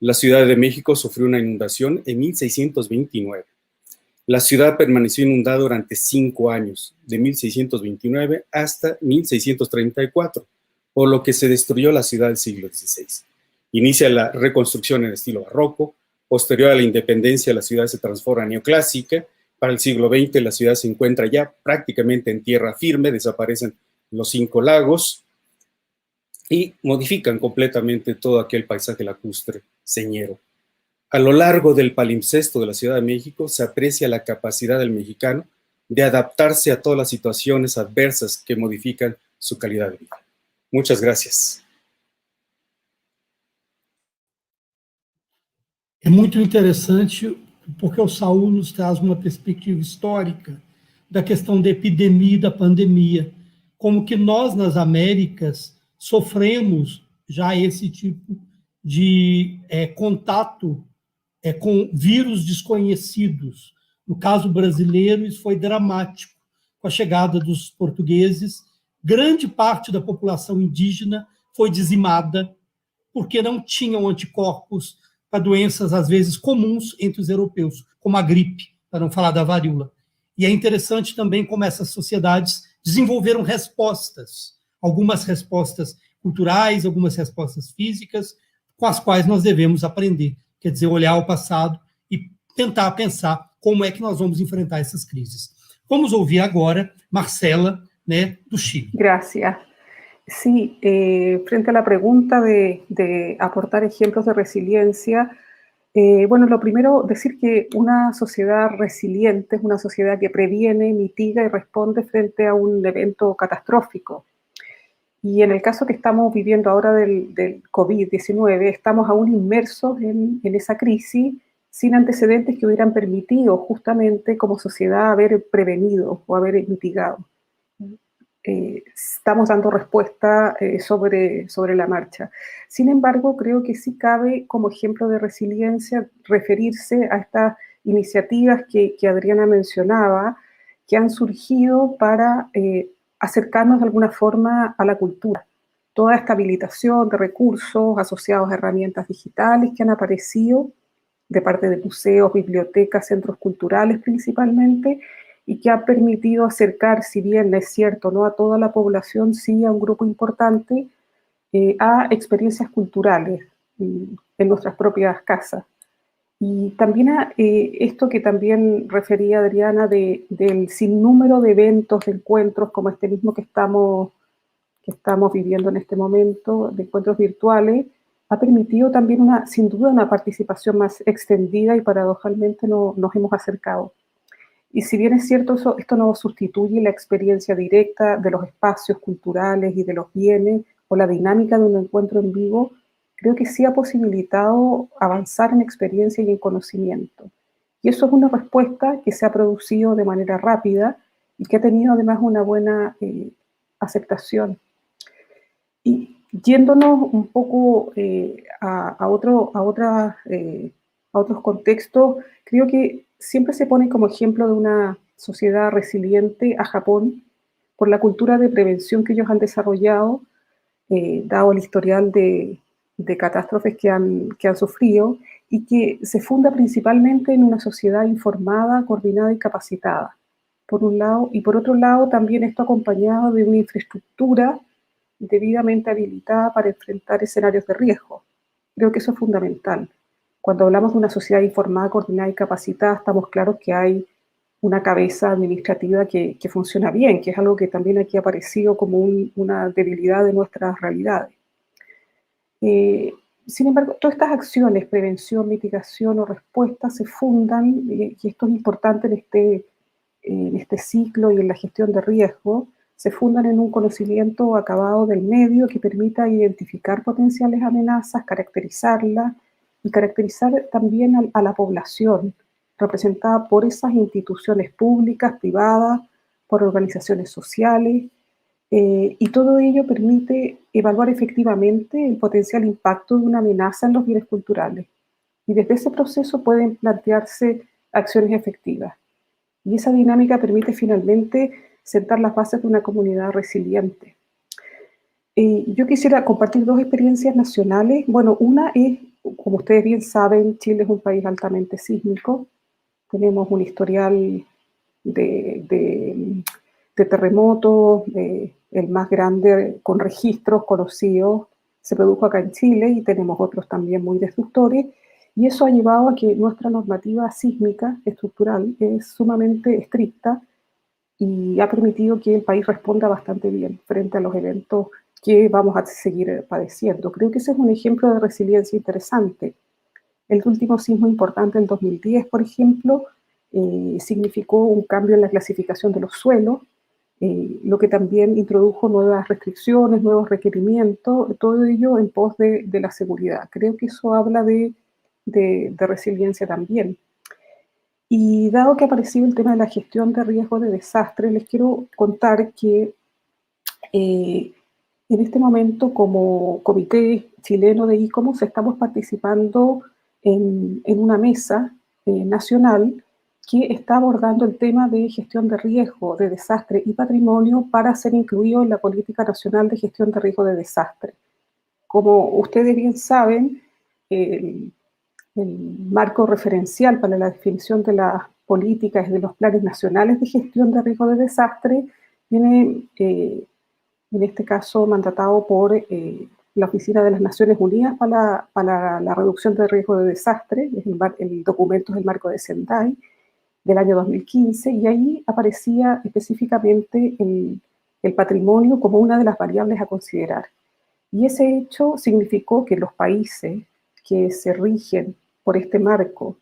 La Ciudad de México sufrió una inundación en 1629. La ciudad permaneció inundada durante 5 años, de 1629 hasta 1634, por lo que se destruyó la ciudad del siglo XVI. Inicia la reconstrucción en estilo barroco, posterior a la independencia la ciudad se transforma en neoclásica. Para el siglo XX la ciudad se encuentra ya prácticamente en tierra firme, desaparecen los 5 lagos y modifican completamente todo aquel paisaje lacustre señero. A lo largo del palimpsesto de la Ciudad de México se aprecia la capacidad del mexicano de adaptarse a todas las situaciones adversas que modifican su calidad de vida. Muchas gracias. É muito interessante porque o Saul nos traz uma perspectiva histórica da questão da epidemia e da pandemia, como que nós, nas Américas, sofremos já esse tipo de contato com vírus desconhecidos. No caso brasileiro, isso foi dramático, com a chegada dos portugueses, grande parte da população indígena foi dizimada porque não tinham anticorpos para doenças, às vezes, comuns entre os europeus, como a gripe, para não falar da varíola. E é interessante também como essas sociedades desenvolveram respostas, algumas respostas culturais, algumas respostas físicas, com as quais nós devemos aprender. Quer dizer, olhar ao passado e tentar pensar como é que nós vamos enfrentar essas crises. Vamos ouvir agora Marcela, né, do Chile. Gracias. Sí, frente a la pregunta de aportar ejemplos de resiliencia, bueno, lo primero, decir que una sociedad resiliente es una sociedad que previene, mitiga y responde frente a un evento catastrófico. Y en el caso que estamos viviendo ahora del COVID-19, estamos aún inmersos en esa crisis sin antecedentes que hubieran permitido justamente como sociedad haber prevenido o haber mitigado. Estamos dando respuesta sobre la marcha. Sin embargo, creo que sí cabe como ejemplo de resiliencia referirse a estas iniciativas que Adriana mencionaba, que han surgido para acercarnos de alguna forma a la cultura. Toda esta habilitación de recursos asociados a herramientas digitales que han aparecido de parte de museos, bibliotecas, centros culturales principalmente, y que ha permitido acercar, si bien es cierto, no a toda la población, sí a un grupo importante, a experiencias culturales en nuestras propias casas. Y también a esto que también refería Adriana del sinnúmero de eventos, de encuentros como este mismo que estamos viviendo en este momento, de encuentros virtuales, ha permitido también sin duda una participación más extendida y paradojalmente nos hemos acercado. Y si bien es cierto, esto no sustituye la experiencia directa de los espacios culturales y de los bienes o la dinámica de un encuentro en vivo, creo que sí ha posibilitado avanzar en experiencia y en conocimiento. Y eso es una respuesta que se ha producido de manera rápida y que ha tenido además una buena aceptación. Y yéndonos un poco a otros contextos, creo que siempre se pone como ejemplo de una sociedad resiliente a Japón por la cultura de prevención que ellos han desarrollado, dado el historial de catástrofes que han sufrido, y que se funda principalmente en una sociedad informada, coordinada y capacitada, por un lado, y por otro lado también esto acompañado de una infraestructura debidamente habilitada para enfrentar escenarios de riesgo. Creo que eso es fundamental. Cuando hablamos de una sociedad informada, coordinada y capacitada, estamos claros que hay una cabeza administrativa que funciona bien, que es algo que también aquí ha aparecido como una debilidad de nuestras realidades. Sin embargo, todas estas acciones, prevención, mitigación o respuesta, se fundan, y esto es importante en este ciclo y en la gestión de riesgo, se fundan en un conocimiento acabado del medio que permita identificar potenciales amenazas, caracterizarlas y caracterizar también a la población, representada por esas instituciones públicas, privadas, por organizaciones sociales, y todo ello permite evaluar efectivamente el potencial impacto de una amenaza en los bienes culturales. Y desde ese proceso pueden plantearse acciones efectivas. Y esa dinámica permite finalmente sentar las bases de una comunidad resiliente. Yo quisiera compartir dos experiencias nacionales. Bueno, una es, como ustedes bien saben, Chile es un país altamente sísmico. Tenemos un historial de terremotos, el más grande con registros conocidos se produjo acá en Chile, y tenemos otros también muy destructores, y eso ha llevado a que nuestra normativa sísmica estructural es sumamente estricta y ha permitido que el país responda bastante bien frente a los eventos que vamos a seguir padeciendo. Creo que ese es un ejemplo de resiliencia interesante. El último sismo importante, en 2010, por ejemplo, significó un cambio en la clasificación de los suelos, lo que también introdujo nuevas restricciones, nuevos requerimientos, todo ello en pos de la seguridad. Creo que eso habla de resiliencia también. Y dado que ha aparecido el tema de la gestión de riesgo de desastre, les quiero contar que en este momento, como Comité Chileno de ICOMOS, estamos participando en una mesa nacional que está abordando el tema de gestión de riesgo, de desastre y patrimonio para ser incluido en la Política Nacional de Gestión de Riesgo de Desastre. Como ustedes bien saben, el marco referencial para la definición de las políticas y de los planes nacionales de gestión de riesgo de desastre viene, en este caso, mandatado por la Oficina de las Naciones Unidas para la Reducción de Riesgo de Desastre, el documento es el marco de Sendai, del año 2015, y ahí aparecía específicamente el patrimonio como una de las variables a considerar. Y ese hecho significó que los países que se rigen por este marco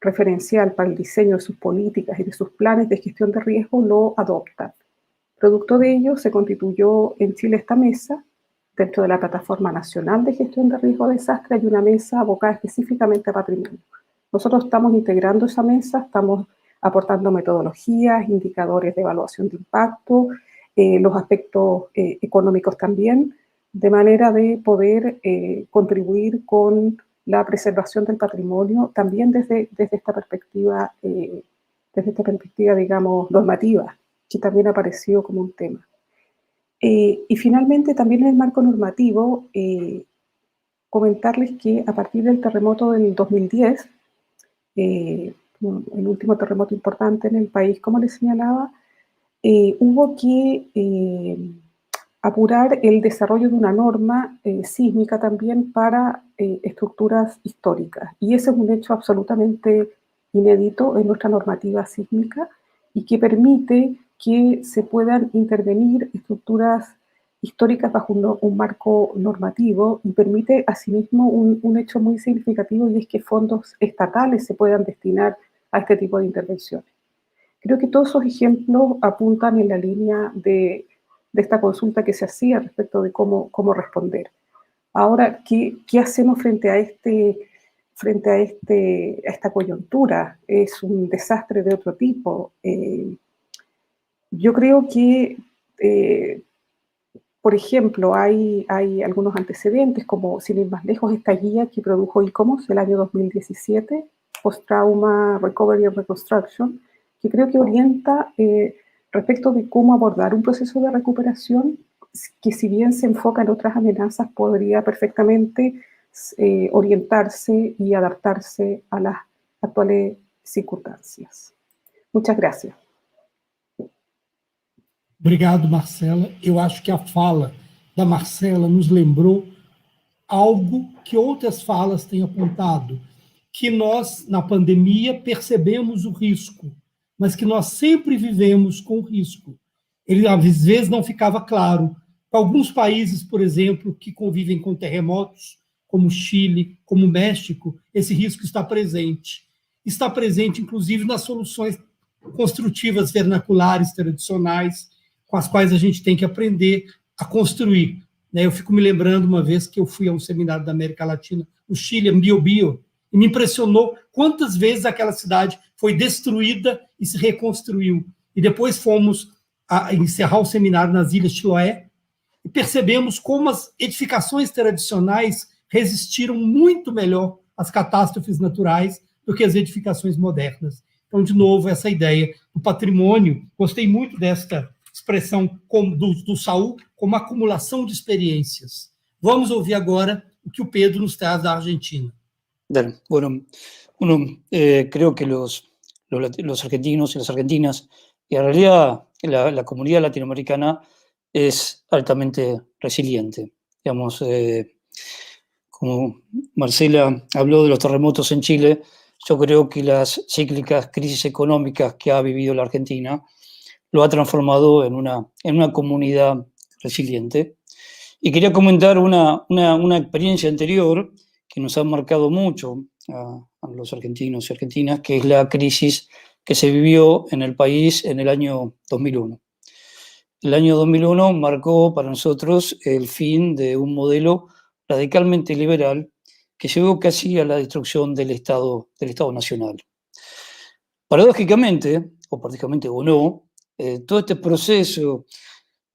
referencial para el diseño de sus políticas y de sus planes de gestión de riesgo lo adoptan. Producto de ello, se constituyó en Chile esta mesa. Dentro de la Plataforma Nacional de Gestión de Riesgo de Desastre hay una mesa abocada específicamente a patrimonio. Nosotros estamos integrando esa mesa, estamos aportando metodologías, indicadores de evaluación de impacto, los aspectos económicos también, de manera de poder contribuir con la preservación del patrimonio también desde esta perspectiva, digamos, normativa, que también ha aparecido como un tema. Y finalmente, también en el marco normativo, comentarles que a partir del terremoto del 2010, el último terremoto importante en el país, como les señalaba, hubo que apurar el desarrollo de una norma sísmica también para estructuras históricas. Y ese es un hecho absolutamente inédito en nuestra normativa sísmica y que permite que se puedan intervenir estructuras históricas bajo un marco normativo y permite asimismo un hecho muy significativo, y es que fondos estatales se puedan destinar a este tipo de intervenciones. Creo que todos esos ejemplos apuntan en la línea de esta consulta que se hacía respecto de cómo responder. Ahora, ¿qué hacemos frente a esta coyuntura? Es un desastre de otro tipo. Yo creo que, por ejemplo, hay algunos antecedentes, como, sin ir más lejos, esta guía que produjo ICOMOS el año 2017, Post-Trauma Recovery and Reconstruction, que creo que orienta respecto de cómo abordar un proceso de recuperación que, si bien se enfoca en otras amenazas, podría perfectamente orientarse y adaptarse a las actuales circunstancias. Muchas gracias. Obrigado, Marcela. Eu acho que a fala da Marcela nos lembrou algo que outras falas têm apontado, que nós, na pandemia, percebemos o risco, mas que nós sempre vivemos com o risco. Ele, às vezes, não ficava claro. Para alguns países, por exemplo, que convivem com terremotos, como Chile, como México, esse risco está presente. Está presente, inclusive, nas soluções construtivas vernaculares tradicionais, com as quais a gente tem que aprender a construir. Eu fico me lembrando uma vez que eu fui a um seminário da América Latina, no Chile, em Biobío, e me impressionou quantas vezes aquela cidade foi destruída e se reconstruiu. E depois fomos a encerrar o seminário nas Ilhas Chiloé e percebemos como as edificações tradicionais resistiram muito melhor às catástrofes naturais do que as edificações modernas. Então, de novo, essa ideia do patrimônio, gostei muito desta expressão do Saul como acumulação de experiências. Vamos ouvir agora o que o Pedro nos traz da Argentina. Bueno, creo que los argentinos y las argentinas, y en realidad la comunidad latinoamericana es altamente resiliente. Digamos, como Marcela habló de los terremotos en Chile, yo creo que las cíclicas crisis económicas que ha vivido la Argentina lo ha transformado en una comunidad resiliente. Y quería comentar una experiencia anterior que nos ha marcado mucho a los argentinos y argentinas, que es la crisis que se vivió en el país en el año 2001. El año 2001 marcó para nosotros el fin de un modelo radicalmente liberal que llevó casi a la destrucción del Estado Nacional. Paradójicamente, o prácticamente o no, todo este proceso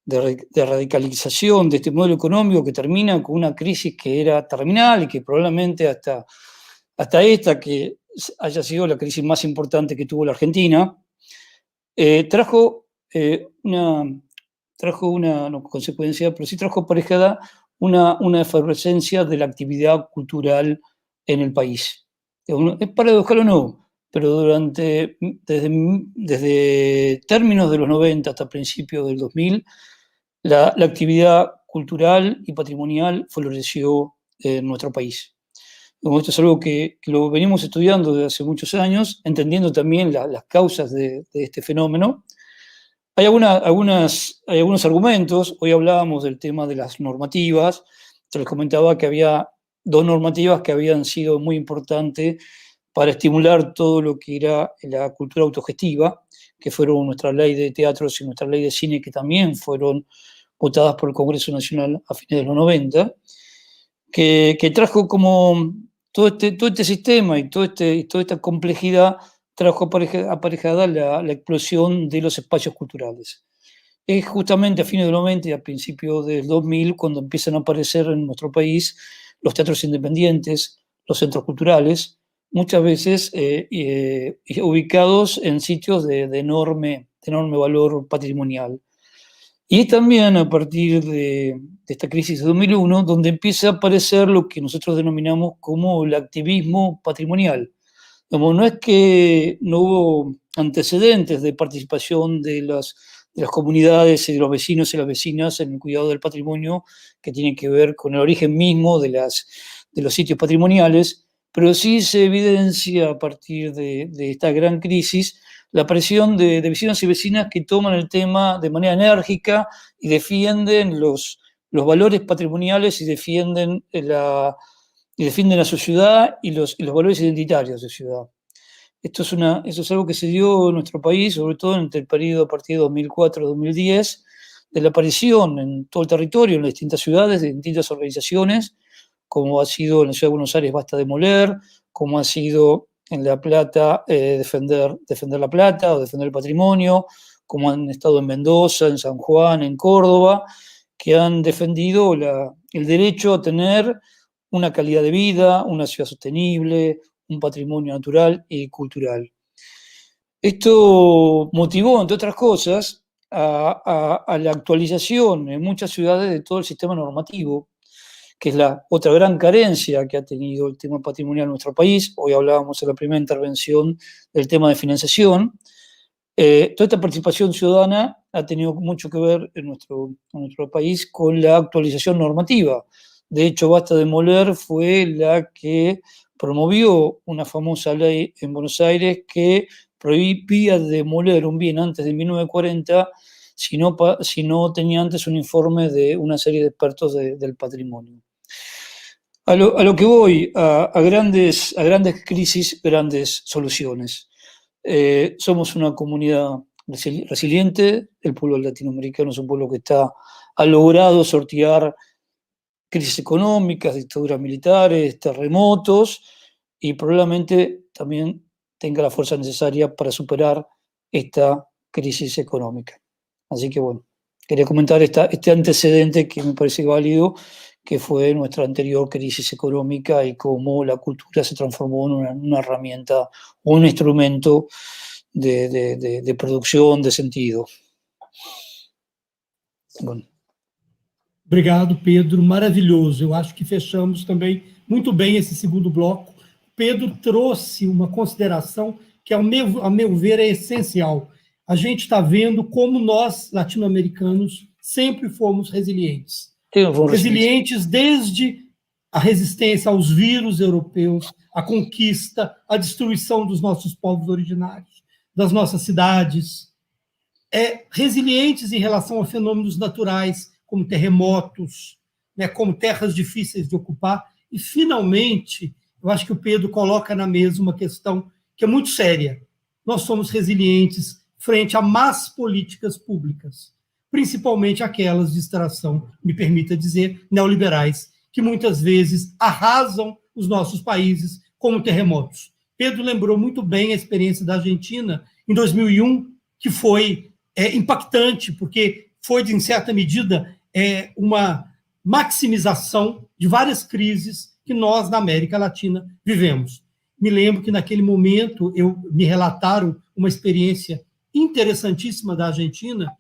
de radicalización de este modelo económico que termina con una crisis que era terminal y que probablemente hasta esta que haya sido la crisis más importante que tuvo la Argentina, trajo no consecuencia, pero sí trajo aparejada una efervescencia de la actividad cultural en el país. Es paradojal o no, pero desde términos de los 90 hasta principios del 2000, la actividad cultural y patrimonial floreció en nuestro país. Esto es algo que lo venimos estudiando desde hace muchos años, entendiendo también las causas de este fenómeno. Hay algunos argumentos. Hoy hablábamos del tema de las normativas. Se les comentaba que había 2 normativas que habían sido muy importantes para estimular todo lo que era la cultura autogestiva, que fueron nuestra ley de teatros y nuestra ley de cine, que también fueron votadas por el Congreso Nacional a fines de los 90, que trajo como todo este sistema y toda esta complejidad, trajo aparejada la explosión de los espacios culturales. Es justamente a fines del 90 y a principios del 2000 cuando empiezan a aparecer en nuestro país los teatros independientes, los centros culturales, muchas veces ubicados en sitios de enorme valor patrimonial. Y también a partir de esta crisis de 2001, donde empieza a aparecer lo que nosotros denominamos como el activismo patrimonial. No es que no hubo antecedentes de participación de las comunidades y de los vecinos y las vecinas en el cuidado del patrimonio, que tiene que ver con el origen mismo de los sitios patrimoniales, pero sí se evidencia a partir de esta gran crisis la aparición de vecinos y vecinas que toman el tema de manera enérgica y defienden los valores patrimoniales y defienden a su ciudad y los valores identitarios de su ciudad. Esto es algo que se dio en nuestro país, sobre todo entre el periodo a partir de 2004-2010, de la aparición en todo el territorio, en las distintas ciudades, de distintas organizaciones, como ha sido en la Ciudad de Buenos Aires Basta Demoler, como ha sido en La Plata defender La Plata o defender el patrimonio, como han estado en Mendoza, en San Juan, en Córdoba, que han defendido el derecho a tener una calidad de vida, una ciudad sostenible, un patrimonio natural y cultural. Esto motivó, entre otras cosas, a la actualización en muchas ciudades de todo el sistema normativo, que es la otra gran carencia que ha tenido el tema patrimonial en nuestro país. Hoy hablábamos en la primera intervención del tema de financiación. Toda esta participación ciudadana ha tenido mucho que ver en nuestro país con la actualización normativa. De hecho, Basta Demoler fue la que promovió una famosa ley en Buenos Aires que prohibía demoler un bien antes de 1940 si no tenía antes un informe de una serie de expertos del patrimonio. A lo que voy, a grandes crisis, grandes soluciones. Somos una comunidad resiliente. El pueblo latinoamericano es un pueblo que ha logrado sortear crisis económicas, dictaduras militares, terremotos, y probablemente también tenga la fuerza necesaria para superar esta crisis económica. Así que bueno, quería comentar este antecedente que me parece válido, que fue nuestra anterior crisis económica y cómo la cultura se transformó en una herramienta o un instrumento de producción, de sentido. Bueno. Obrigado, Pedro. Maravilhoso. Eu acho que fechamos também muito bem esse segundo bloco. Pedro trouxe uma consideração que, ao meu ver, é essencial. A gente está vendo como nós, latino-americanos, sempre fomos resilientes. Resilientes desde a resistência aos vírus europeus, a conquista, a destruição dos nossos povos originários, das nossas cidades. Resilientes em relação a fenômenos naturais, como terremotos, né, como terras difíceis de ocupar. E, finalmente, eu acho que o Pedro coloca na mesa uma questão que é muito séria. Nós somos resilientes frente a más políticas públicas, principalmente aquelas de extração, me permita dizer, neoliberais, que muitas vezes arrasam os nossos países como terremotos. Pedro lembrou muito bem a experiência da Argentina em 2001, que foi impactante, porque foi, em certa medida, uma maximização de várias crises que nós, na América Latina, vivemos. me lembro que naquele momento me relataram uma experiência interessantíssima da Argentina,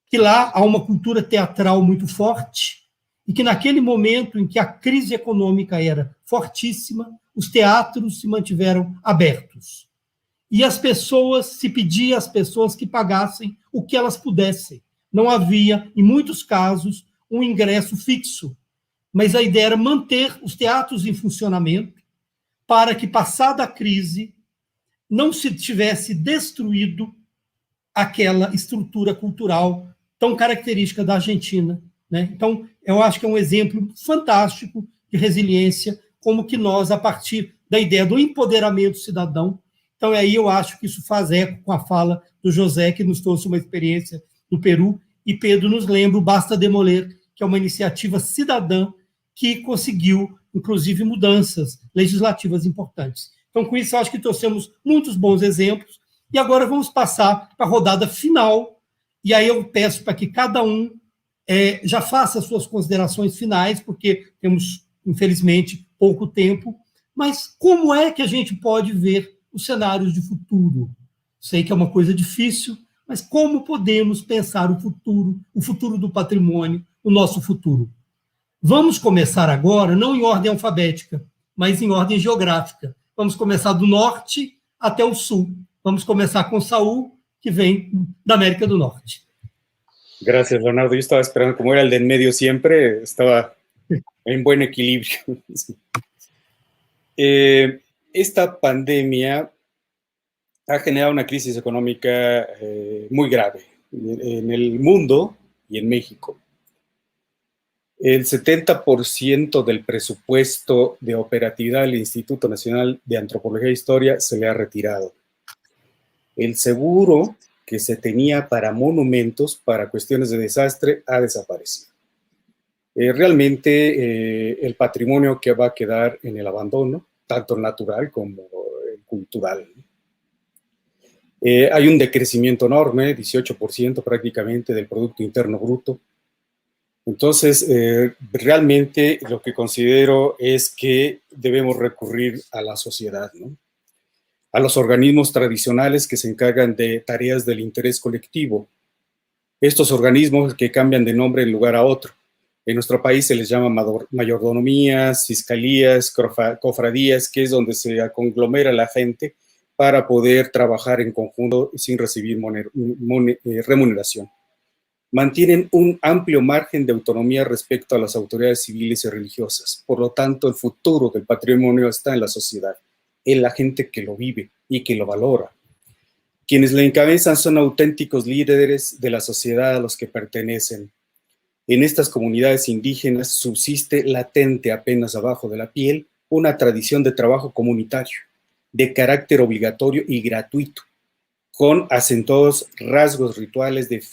que lá há uma cultura teatral muito forte e que naquele momento em que a crise econômica era fortíssima, os teatros se mantiveram abertos. E as pessoas, se pedia às pessoas que pagassem o que elas pudessem. Não havia, em muitos casos, um ingresso fixo, mas a ideia era manter os teatros em funcionamento para que, passada a crise, não se tivesse destruído aquela estrutura cultural tão característica da Argentina, né? Então, eu acho que é um exemplo fantástico de resiliência, como que nós, a partir da ideia do empoderamento cidadão, então aí eu acho que isso faz eco com a fala do José, que nos trouxe uma experiência do Peru, e Pedro nos lembra o Basta Demoler, que é uma iniciativa cidadã que conseguiu, inclusive, mudanças legislativas importantes. Então, com isso, eu acho que trouxemos muitos bons exemplos, e agora vamos passar para a rodada final, e aí eu peço para que cada um já faça as suas considerações finais, porque temos, infelizmente, pouco tempo, mas como é que a gente pode ver os cenários de futuro? Sei que é uma coisa difícil, mas como podemos pensar o futuro do patrimônio, o nosso futuro? Vamos começar agora, não em ordem alfabética, mas em ordem geográfica. Vamos começar do norte até o sul. Vamos começar com Saúl, que vem da América do Norte. Gracias, Leonardo. Yo estaba esperando, como era el de en medio siempre, estaba en buen equilibrio. Esta pandemia ha generado una crisis económica muy grave en el mundo y en México. El 70% del presupuesto de operatividad del Instituto Nacional de Antropología e Historia se le ha retirado. El seguro que se tenía para monumentos, para cuestiones de desastre, ha desaparecido. Realmente el patrimonio que va a quedar en el abandono, tanto natural como cultural. Hay un decrecimiento enorme, 18% prácticamente del Producto Interno Bruto. Entonces, realmente lo que considero es que debemos recurrir a la sociedad, ¿no? A los organismos tradicionales que se encargan de tareas del interés colectivo. Estos organismos que cambian de nombre en lugar a otro. En nuestro país se les llama mayordomías, fiscalías, cofradías, que es donde se conglomera la gente para poder trabajar en conjunto sin recibir remuneración. Mantienen un amplio margen de autonomía respecto a las autoridades civiles y religiosas. Por lo tanto, el futuro del patrimonio está en la sociedad, en la gente que lo vive y que lo valora. Quienes lo encabezan son auténticos líderes de la sociedad a los que pertenecen. En estas comunidades indígenas subsiste latente apenas abajo de la piel una tradición de trabajo comunitario, de carácter obligatorio y gratuito, con acentuados rasgos rituales de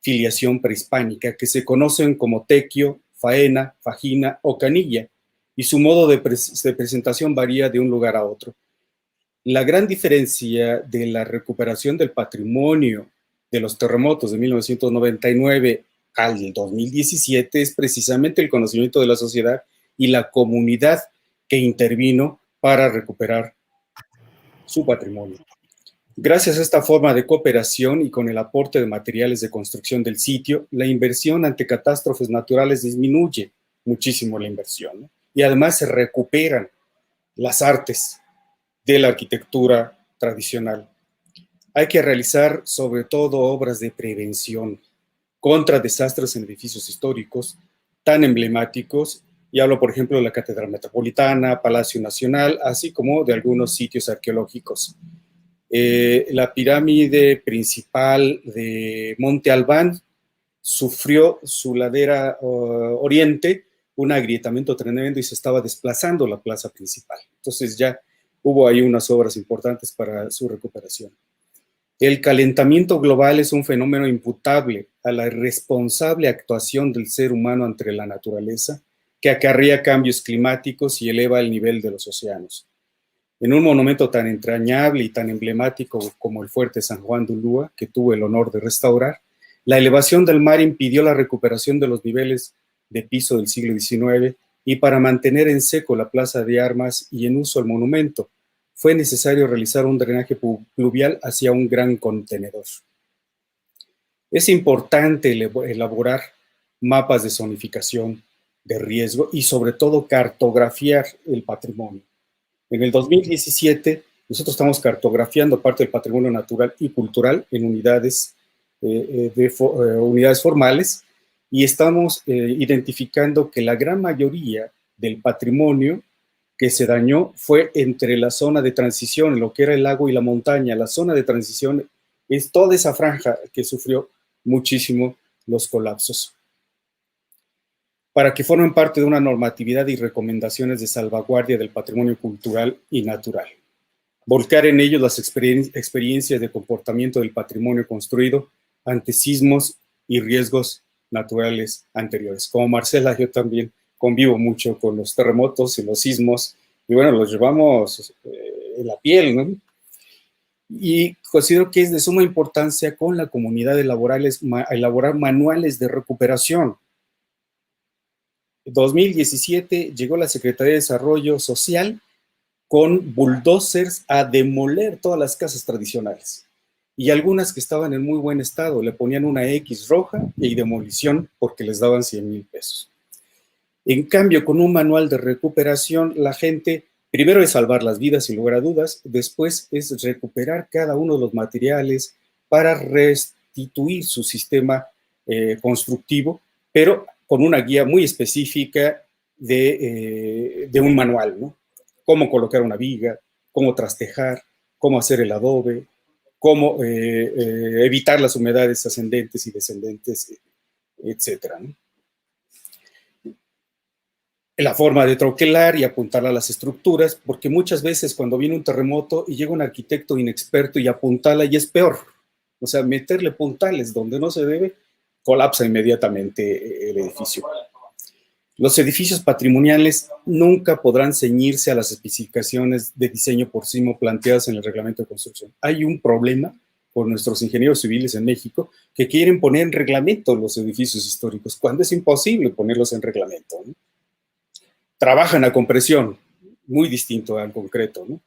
filiación prehispánica que se conocen como tequio, faena, fajina o canilla, y su modo de presentación varía de un lugar a otro. La gran diferencia de la recuperación del patrimonio de los terremotos de 1999 al 2017 es precisamente el conocimiento de la sociedad y la comunidad que intervino para recuperar su patrimonio. Gracias a esta forma de cooperación y con el aporte de materiales de construcción del sitio, la inversión ante catástrofes naturales disminuye muchísimo la inversión, ¿no? Y además se recuperan las artes de la arquitectura tradicional. Hay que realizar sobre todo obras de prevención contra desastres en edificios históricos tan emblemáticos, y hablo por ejemplo de la Catedral Metropolitana, Palacio Nacional, así como de algunos sitios arqueológicos. La pirámide principal de Monte Albán sufrió su ladera oriente un agrietamiento tremendo y se estaba desplazando la plaza principal. Entonces ya hubo ahí unas obras importantes para su recuperación. El calentamiento global es un fenómeno imputable a la irresponsable actuación del ser humano ante la naturaleza, que acarrea cambios climáticos y eleva el nivel de los océanos. En un monumento tan entrañable y tan emblemático como el Fuerte San Juan de Ulúa, que tuve el honor de restaurar, la elevación del mar impidió la recuperación de los niveles de piso del siglo XIX y para mantener en seco la plaza de armas y en uso el monumento, fue necesario realizar un drenaje pluvial hacia un gran contenedor. Es importante elaborar mapas de zonificación, de riesgo y sobre todo cartografiar el patrimonio. En el 2017 nosotros estamos cartografiando parte del patrimonio natural y cultural en unidades formales y estamos identificando que la gran mayoría del patrimonio que se dañó fue entre la zona de transición, lo que era el lago y la montaña. La zona de transición es toda esa franja que sufrió muchísimo los colapsos. Para que formen parte de una normatividad y recomendaciones de salvaguardia del patrimonio cultural y natural. Volcar en ellos las experiencias de comportamiento del patrimonio construido ante sismos y riesgos naturales anteriores. Como Marcela, yo también convivo mucho con los terremotos y los sismos, y bueno, los llevamos en la piel, ¿no? Y considero que es de suma importancia con la comunidad elaborar manuales de recuperación. En 2017 llegó la Secretaría de Desarrollo Social con bulldozers a demoler todas las casas tradicionales. Y algunas que estaban en muy buen estado, le ponían una X roja y demolición porque les daban 100,000 pesos. En cambio, con un manual de recuperación, la gente, primero es salvar las vidas sin lugar a dudas, después es recuperar cada uno de los materiales para restituir su sistema constructivo, pero con una guía muy específica de un manual, ¿no? Cómo colocar una viga, cómo trastejar, cómo hacer el adobe, cómo evitar las humedades ascendentes y descendentes, etcétera, ¿no? La forma de troquelar y apuntar a las estructuras, porque muchas veces cuando viene un terremoto y llega un arquitecto inexperto y apuntala y es peor. O sea, meterle puntales donde no se debe, colapsa inmediatamente el edificio. Los edificios patrimoniales nunca podrán ceñirse a las especificaciones de diseño por sí mismo planteadas en el reglamento de construcción. Hay un problema con nuestros ingenieros civiles en México que quieren poner en reglamento los edificios históricos, cuando es imposible ponerlos en reglamento, ¿no? Trabajan a compresión, muy distinto al concreto, ¿no?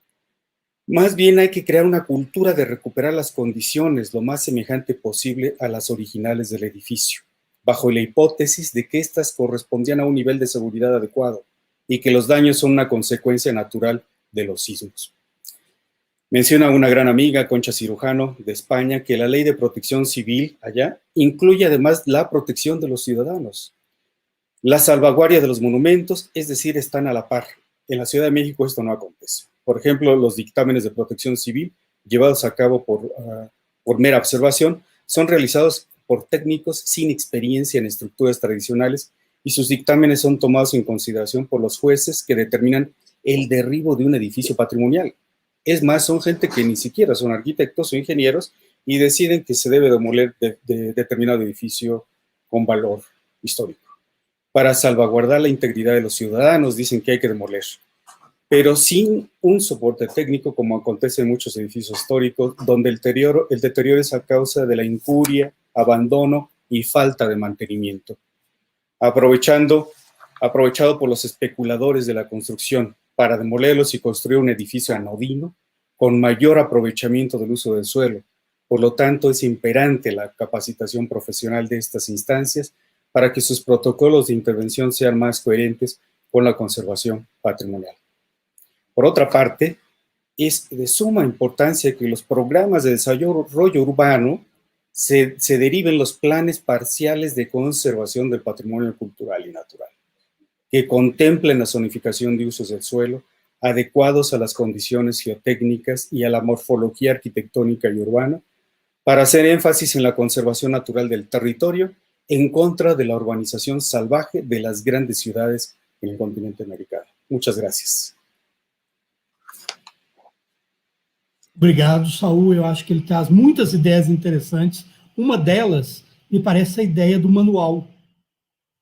Más bien hay que crear una cultura de recuperar las condiciones lo más semejante posible a las originales del edificio, bajo la hipótesis de que éstas correspondían a un nivel de seguridad adecuado y que los daños son una consecuencia natural de los sismos. Menciona una gran amiga, Concha Cirujano, de España, que la ley de protección civil allá incluye además la protección de los ciudadanos. La salvaguardia de los monumentos, es decir, están a la par. En la Ciudad de México esto no acontece. Por ejemplo, los dictámenes de protección civil llevados a cabo por mera observación son realizados por técnicos sin experiencia en estructuras tradicionales y sus dictámenes son tomados en consideración por los jueces que determinan el derribo de un edificio patrimonial. Es más, son gente que ni siquiera son arquitectos o ingenieros y deciden que se debe demoler de determinado edificio con valor histórico. Para salvaguardar la integridad de los ciudadanos, dicen que hay que demoler, pero sin un soporte técnico, como acontece en muchos edificios históricos, donde el deterioro es a causa de la incuria, abandono y falta de mantenimiento. Aprovechado por los especuladores de la construcción para demolerlos y construir un edificio anodino, con mayor aprovechamiento del uso del suelo. Por lo tanto, es imperante la capacitación profesional de estas instancias para que sus protocolos de intervención sean más coherentes con la conservación patrimonial. Por otra parte, es de suma importancia que los programas de desarrollo urbano se deriven los planes parciales de conservación del patrimonio cultural y natural, que contemplen la zonificación de usos del suelo, adecuados a las condiciones geotécnicas y a la morfología arquitectónica y urbana, para hacer énfasis en la conservación natural del territorio en contra de la urbanización salvaje de las grandes ciudades en el continente americano. Muchas gracias. Obrigado, Saul. Eu acho que ele traz muitas ideias interessantes. Uma delas me parece a ideia do manual,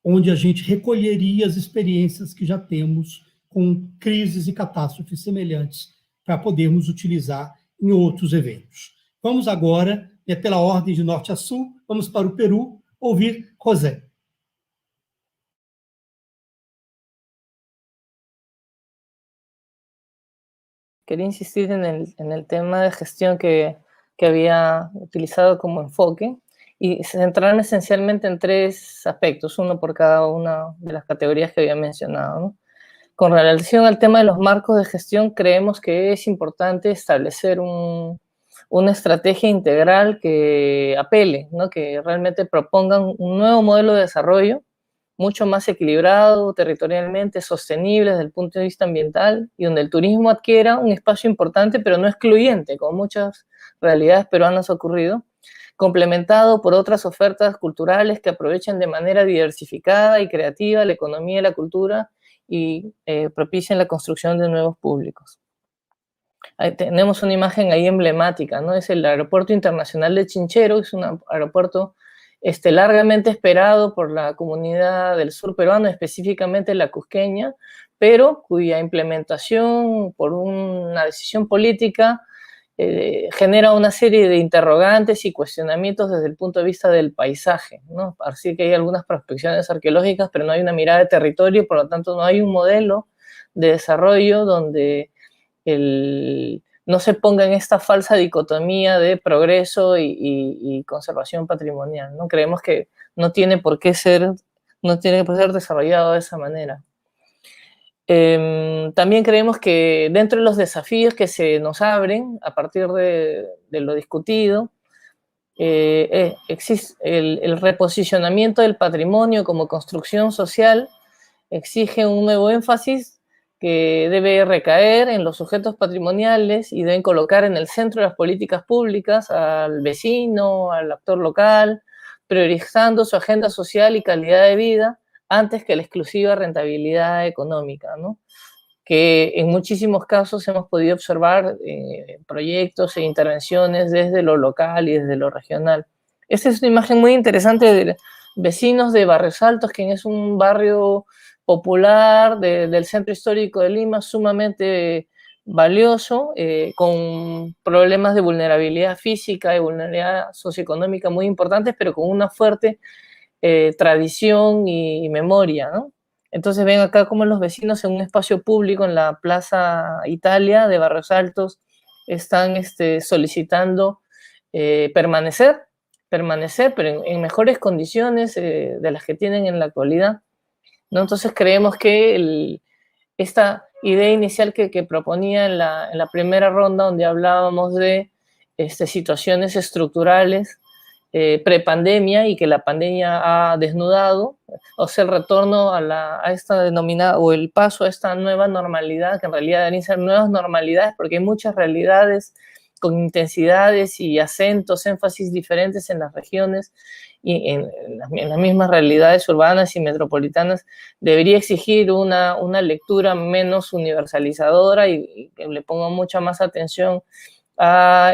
onde a gente recolheria as experiências que já temos com crises e catástrofes semelhantes para podermos utilizar em outros eventos. Vamos agora, pela ordem de norte a sul, vamos para o Peru, ouvir José. quería insistir en el tema de gestión que había utilizado como enfoque y centrarme esencialmente en 3 aspectos, uno por cada una de las categorías que había mencionado, ¿no? Con relación al tema de los marcos de gestión, creemos que es importante establecer una estrategia integral que apele, ¿no? Que realmente propongan un nuevo modelo de desarrollo mucho más equilibrado, territorialmente sostenible desde el punto de vista ambiental y donde el turismo adquiera un espacio importante pero no excluyente, como muchas realidades peruanas ha ocurrido, complementado por otras ofertas culturales que aprovechen de manera diversificada y creativa la economía y la cultura y propicien la construcción de nuevos públicos. Ahí tenemos una imagen ahí emblemática, ¿no? Es el Aeropuerto Internacional de Chinchero, es un aeropuerto largamente esperado por la comunidad del sur peruano, específicamente la cusqueña, pero cuya implementación por una decisión política genera una serie de interrogantes y cuestionamientos desde el punto de vista del paisaje, ¿no? Así que hay algunas prospecciones arqueológicas, pero no hay una mirada de territorio, por lo tanto no hay un modelo de desarrollo donde no se ponga en esta falsa dicotomía de progreso y conservación patrimonial, ¿no? Creemos que no tiene por qué ser desarrollado de esa manera. También creemos que dentro de los desafíos que se nos abren a partir de lo discutido, existe el reposicionamiento del patrimonio como construcción social, exige un nuevo énfasis que debe recaer en los sujetos patrimoniales y deben colocar en el centro de las políticas públicas al vecino, al actor local, priorizando su agenda social y calidad de vida antes que la exclusiva rentabilidad económica, ¿no? Que en muchísimos casos hemos podido observar proyectos e intervenciones desde lo local y desde lo regional. Esta es una imagen muy interesante de vecinos de Barrios Altos, que es un barrio popular del centro histórico de Lima, sumamente valioso, con problemas de vulnerabilidad física y vulnerabilidad socioeconómica muy importantes, pero con una fuerte tradición y memoria, ¿no? Entonces ven acá cómo los vecinos en un espacio público en la Plaza Italia de Barrios Altos están solicitando permanecer, pero en mejores condiciones de las que tienen en la actualidad, ¿no? Entonces creemos que esta idea inicial que proponía en la primera ronda, donde hablábamos de situaciones estructurales prepandemia y que la pandemia ha desnudado, o sea, el retorno a esta denominada, o el paso a esta nueva normalidad, que en realidad deben ser nuevas normalidades, porque hay muchas realidades con intensidades y acentos, énfasis diferentes en las regiones y en las mismas realidades urbanas y metropolitanas. Debería exigir una lectura menos universalizadora y que le ponga mucha más atención a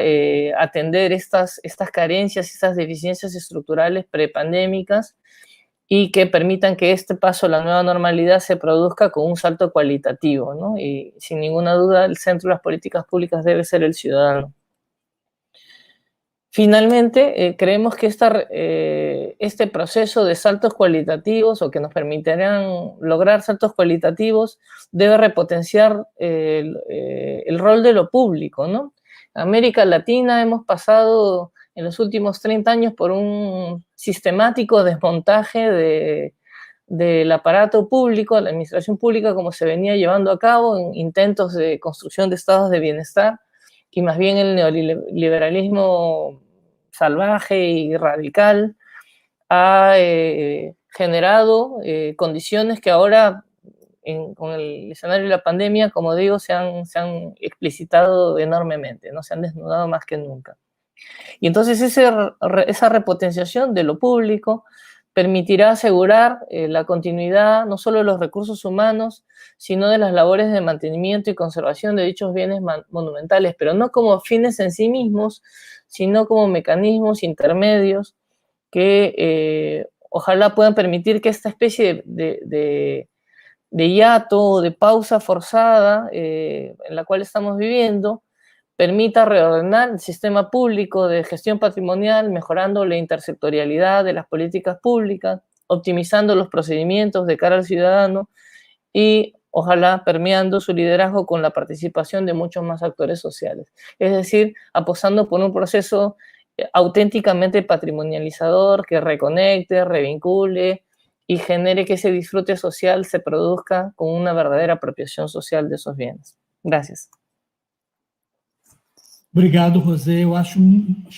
atender estas carencias, estas deficiencias estructurales prepandémicas y que permitan que este paso a la nueva normalidad se produzca con un salto cualitativo, ¿no? Y sin ninguna duda el centro de las políticas públicas debe ser el ciudadano. Finalmente, creemos que este proceso de saltos cualitativos o que nos permitirán lograr saltos cualitativos debe repotenciar el rol de lo público, ¿no? América Latina hemos pasado en los últimos 30 años por un sistemático desmontaje del aparato público, de la administración pública, como se venía llevando a cabo en intentos de construcción de estados de bienestar, y más bien el neoliberalismo salvaje y radical ha generado condiciones que ahora, con el escenario de la pandemia, como digo, se han explicitado enormemente, ¿no? Se han desnudado más que nunca. Y entonces esa repotenciación de lo público permitirá asegurar la continuidad no solo de los recursos humanos, sino de las labores de mantenimiento y conservación de dichos bienes monumentales, pero no como fines en sí mismos, sino como mecanismos intermedios que ojalá puedan permitir que esta especie de hiato o de pausa forzada en la cual estamos viviendo permita reordenar el sistema público de gestión patrimonial, mejorando la intersectorialidad de las políticas públicas, optimizando los procedimientos de cara al ciudadano y ojalá permeando su liderazgo con la participación de muchos más actores sociales. Es decir, apostando por un proceso auténticamente patrimonializador que reconecte, revincule y genere que ese disfrute social se produzca con una verdadera apropiação social de esos bienes. Gracias. Obrigado, José. Eu achei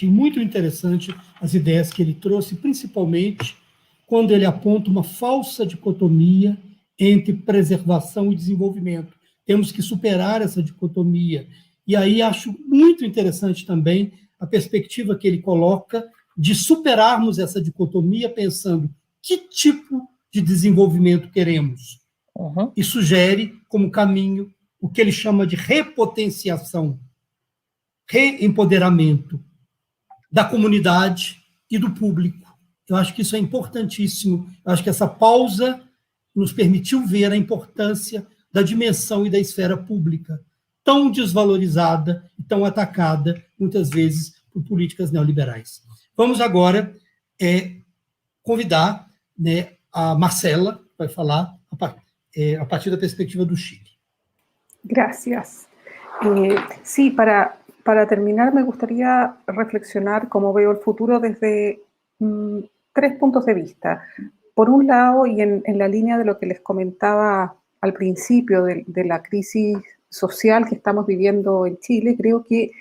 muito interessante as ideias que ele trouxe, principalmente quando ele aponta uma falsa dicotomia entre preservação e desenvolvimento. Temos que superar essa dicotomia. E aí acho muito interessante também a perspectiva que ele coloca de superarmos essa dicotomia pensando que tipo de desenvolvimento queremos. E sugere como caminho o que ele chama de repotenciação, reempoderamento da comunidade e do público. Eu acho que isso é importantíssimo. Eu acho que essa pausa nos permitiu ver a importância da dimensão e da esfera pública, tão desvalorizada e tão atacada, muitas vezes, por políticas neoliberais. Vamos agora convidar a Marcela, que vai falar a partir da perspectiva do Chile. Gracias. Sí, para terminar, me gustaría reflexionar cómo veo el futuro desde 3 puntos de vista. Por un lado, y en la línea de lo que les comentaba al principio de la crisis social que estamos viviendo en Chile, creo que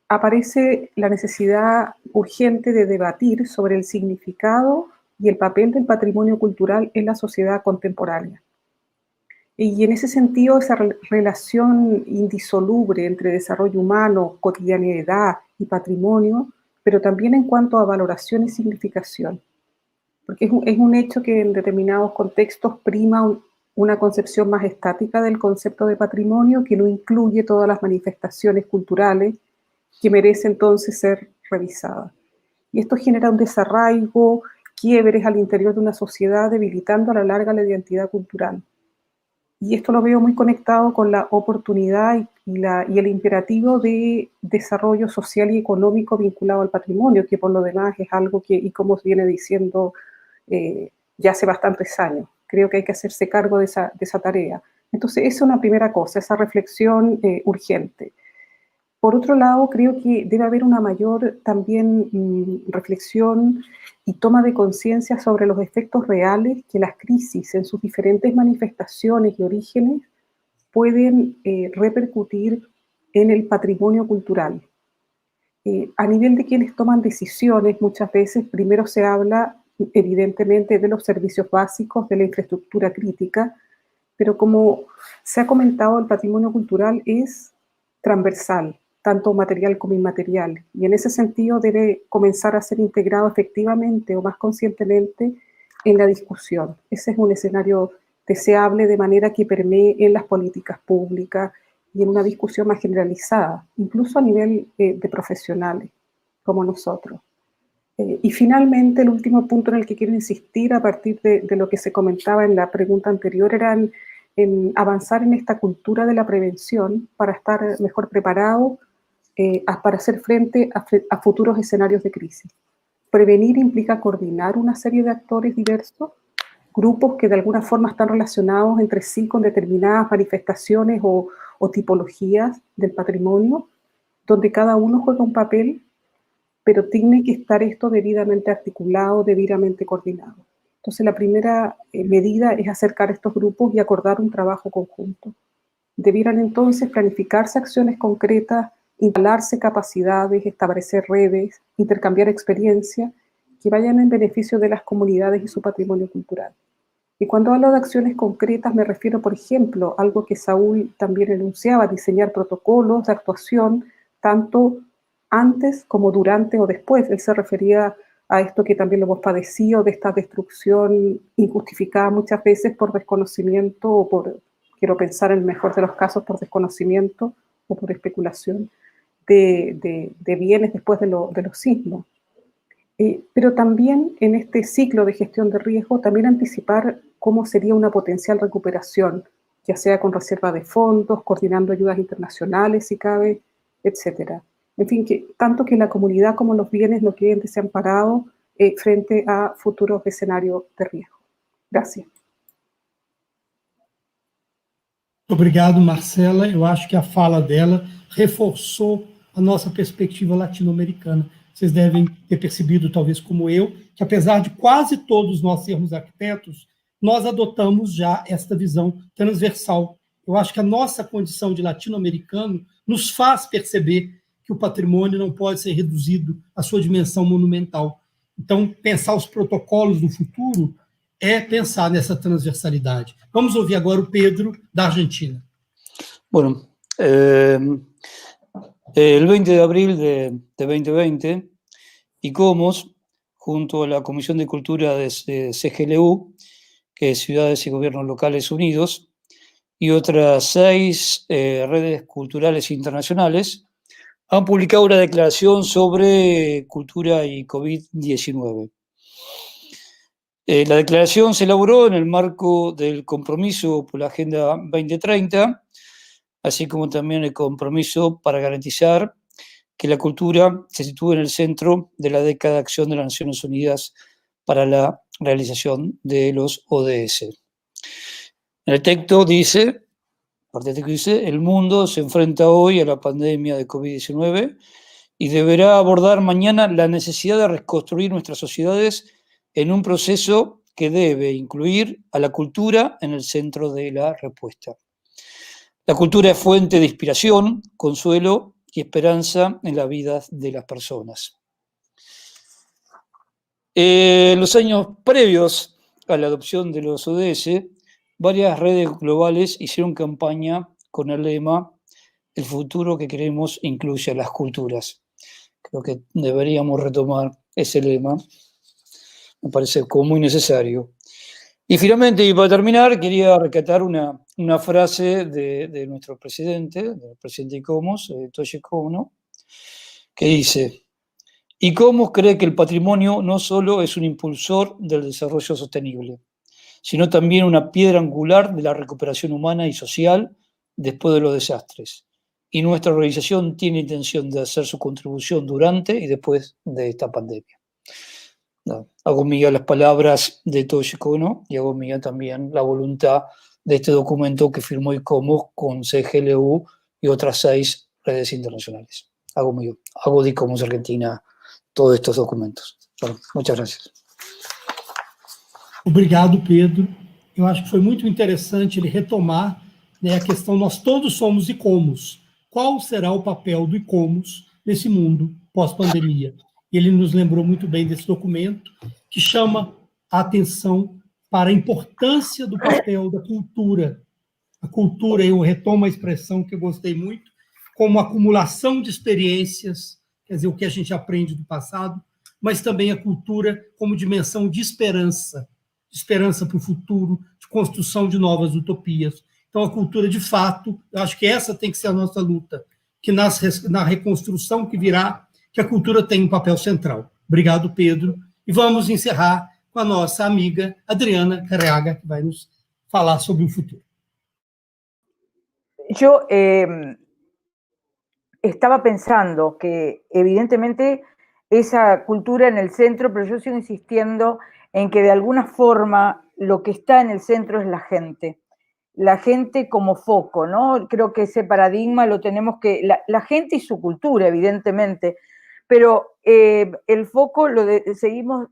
aparece la necesidad urgente de debatir sobre el significado y el papel del patrimonio cultural en la sociedad contemporánea. Y en ese sentido, esa relación indisoluble entre desarrollo humano, cotidianidad y patrimonio, pero también en cuanto a valoración y significación. Porque es un hecho que en determinados contextos prima una concepción más estática del concepto de patrimonio que no incluye todas las manifestaciones culturales que merece entonces ser revisada. Y esto genera un desarraigo, quiebres al interior de una sociedad, debilitando a la larga la identidad cultural. Y esto lo veo muy conectado con la oportunidad y el imperativo de desarrollo social y económico vinculado al patrimonio, que por lo demás es algo que, y como se viene diciendo ya hace bastantes años, creo que hay que hacerse cargo de esa tarea. Entonces, esa es una primera cosa, esa reflexión urgente. Por otro lado, creo que debe haber una mayor también reflexión y toma de conciencia sobre los efectos reales que las crisis en sus diferentes manifestaciones y orígenes pueden repercutir en el patrimonio cultural. A nivel de quienes toman decisiones, muchas veces primero se habla evidentemente de los servicios básicos, de la infraestructura crítica, pero como se ha comentado, el patrimonio cultural es transversal, tanto material como inmaterial, y en ese sentido debe comenzar a ser integrado efectivamente o más conscientemente en la discusión. Ese es un escenario deseable de manera que permee en las políticas públicas y en una discusión más generalizada, incluso a nivel de profesionales como nosotros. Y finalmente, el último punto en el que quiero insistir a partir de lo que se comentaba en la pregunta anterior era en avanzar en esta cultura de la prevención para estar mejor preparado para hacer frente a futuros escenarios de crisis. Prevenir implica coordinar una serie de actores diversos, grupos que de alguna forma están relacionados entre sí con determinadas manifestaciones o tipologías del patrimonio, donde cada uno juega un papel, pero tiene que estar esto debidamente articulado, debidamente coordinado. Entonces, la primera medida es acercar a estos grupos y acordar un trabajo conjunto. Debieran entonces planificarse acciones concretas, instalarse capacidades, establecer redes, intercambiar experiencia que vayan en beneficio de las comunidades y su patrimonio cultural. Y cuando hablo de acciones concretas me refiero, por ejemplo, a algo que Saúl también enunciaba, diseñar protocolos de actuación, tanto antes como durante o después. Él se refería a esto que también lo hemos padecido, de esta destrucción injustificada muchas veces por desconocimiento o por, quiero pensar en el mejor de los casos, por desconocimiento o por especulación de bienes después de los sismos. Pero también en este ciclo de gestión de riesgo, también anticipar cómo sería una potencial recuperación, ya sea con reserva de fondos, coordinando ayudas internacionales si cabe, etcétera. En fin, que tanto que la comunidad como los bienes no queden desamparados frente a futuros escenarios de riesgo. Gracias. Obrigado, Marcela. Eu acho que a fala dela reforçou a nossa perspectiva latino-americana. Vocês devem ter percebido, talvez como eu, que apesar de quase todos nós sermos arquitetos, nós adotamos já esta visão transversal. Eu acho que a nossa condição de latino-americano nos faz perceber que o patrimônio não pode ser reduzido à sua dimensão monumental. Então, pensar os protocolos do futuro é pensar nessa transversalidade. Vamos ouvir agora o Pedro, da Argentina. Bueno, el 20 de abril de 2020, ICOMOS, junto a la Comisión de Cultura de CGLU, que es Ciudades y Gobiernos Locales Unidos, y otras 6 redes culturales internacionales, han publicado una declaración sobre cultura y COVID-19. La declaración se elaboró en el marco del compromiso por la Agenda 2030, así como también el compromiso para garantizar que la cultura se sitúe en el centro de la década de acción de las Naciones Unidas para la realización de los ODS. En el texto dice, el mundo se enfrenta hoy a la pandemia de COVID-19 y deberá abordar mañana la necesidad de reconstruir nuestras sociedades en un proceso que debe incluir a la cultura en el centro de la respuesta. La cultura es fuente de inspiración, consuelo y esperanza en la vida de las personas. En los años previos a la adopción de los ODS, varias redes globales hicieron campaña con el lema "El futuro que queremos incluye a las culturas". Creo que deberíamos retomar ese lema, me parece como muy necesario. Y finalmente, y para terminar, quería rescatar una frase de nuestro presidente, del presidente ICOMOS, Toshiko Ono, que dice: ICOMOS cree que el patrimonio no solo es un impulsor del desarrollo sostenible, sino también una piedra angular de la recuperación humana y social después de los desastres. Y nuestra organización tiene intención de hacer su contribución durante y después de esta pandemia. Hago mía las palabras de Toshiko Ono y hago mía también la voluntad de este documento que firmó ICOMOS con CGLU y otras 6 redes internacionales. Hago de ICOMOS Argentina todos estos documentos. Bueno, muchas gracias. Obrigado, Pedro. Eu acho que foi muito interessante ele retomar, né, a questão, nós todos somos ICOMOS. Qual será o papel do ICOMOS nesse mundo pós-pandemia? Ele nos lembrou muito bem desse documento, que chama a atenção para a importância do papel da cultura. A cultura, eu retomo a expressão que eu gostei muito, como acumulação de experiências, quer dizer, o que a gente aprende do passado, mas também a cultura como dimensão de esperança para o futuro, de construção de novas utopias. Então, a cultura, de fato, eu acho que essa tem que ser a nossa luta, que na reconstrução que virá, que a cultura tem um papel central. Obrigado, Pedro. E vamos encerrar com a nossa amiga Adriana Carreaga, que vai nos falar sobre o futuro. Yo estaba pensando que evidentemente esa cultura en el centro, pero yo sigo insistiendo en que de alguna forma lo que está en el centro es la gente como foco, ¿no? Creo que ese paradigma lo tenemos que, la gente y su cultura, evidentemente, pero el foco seguimos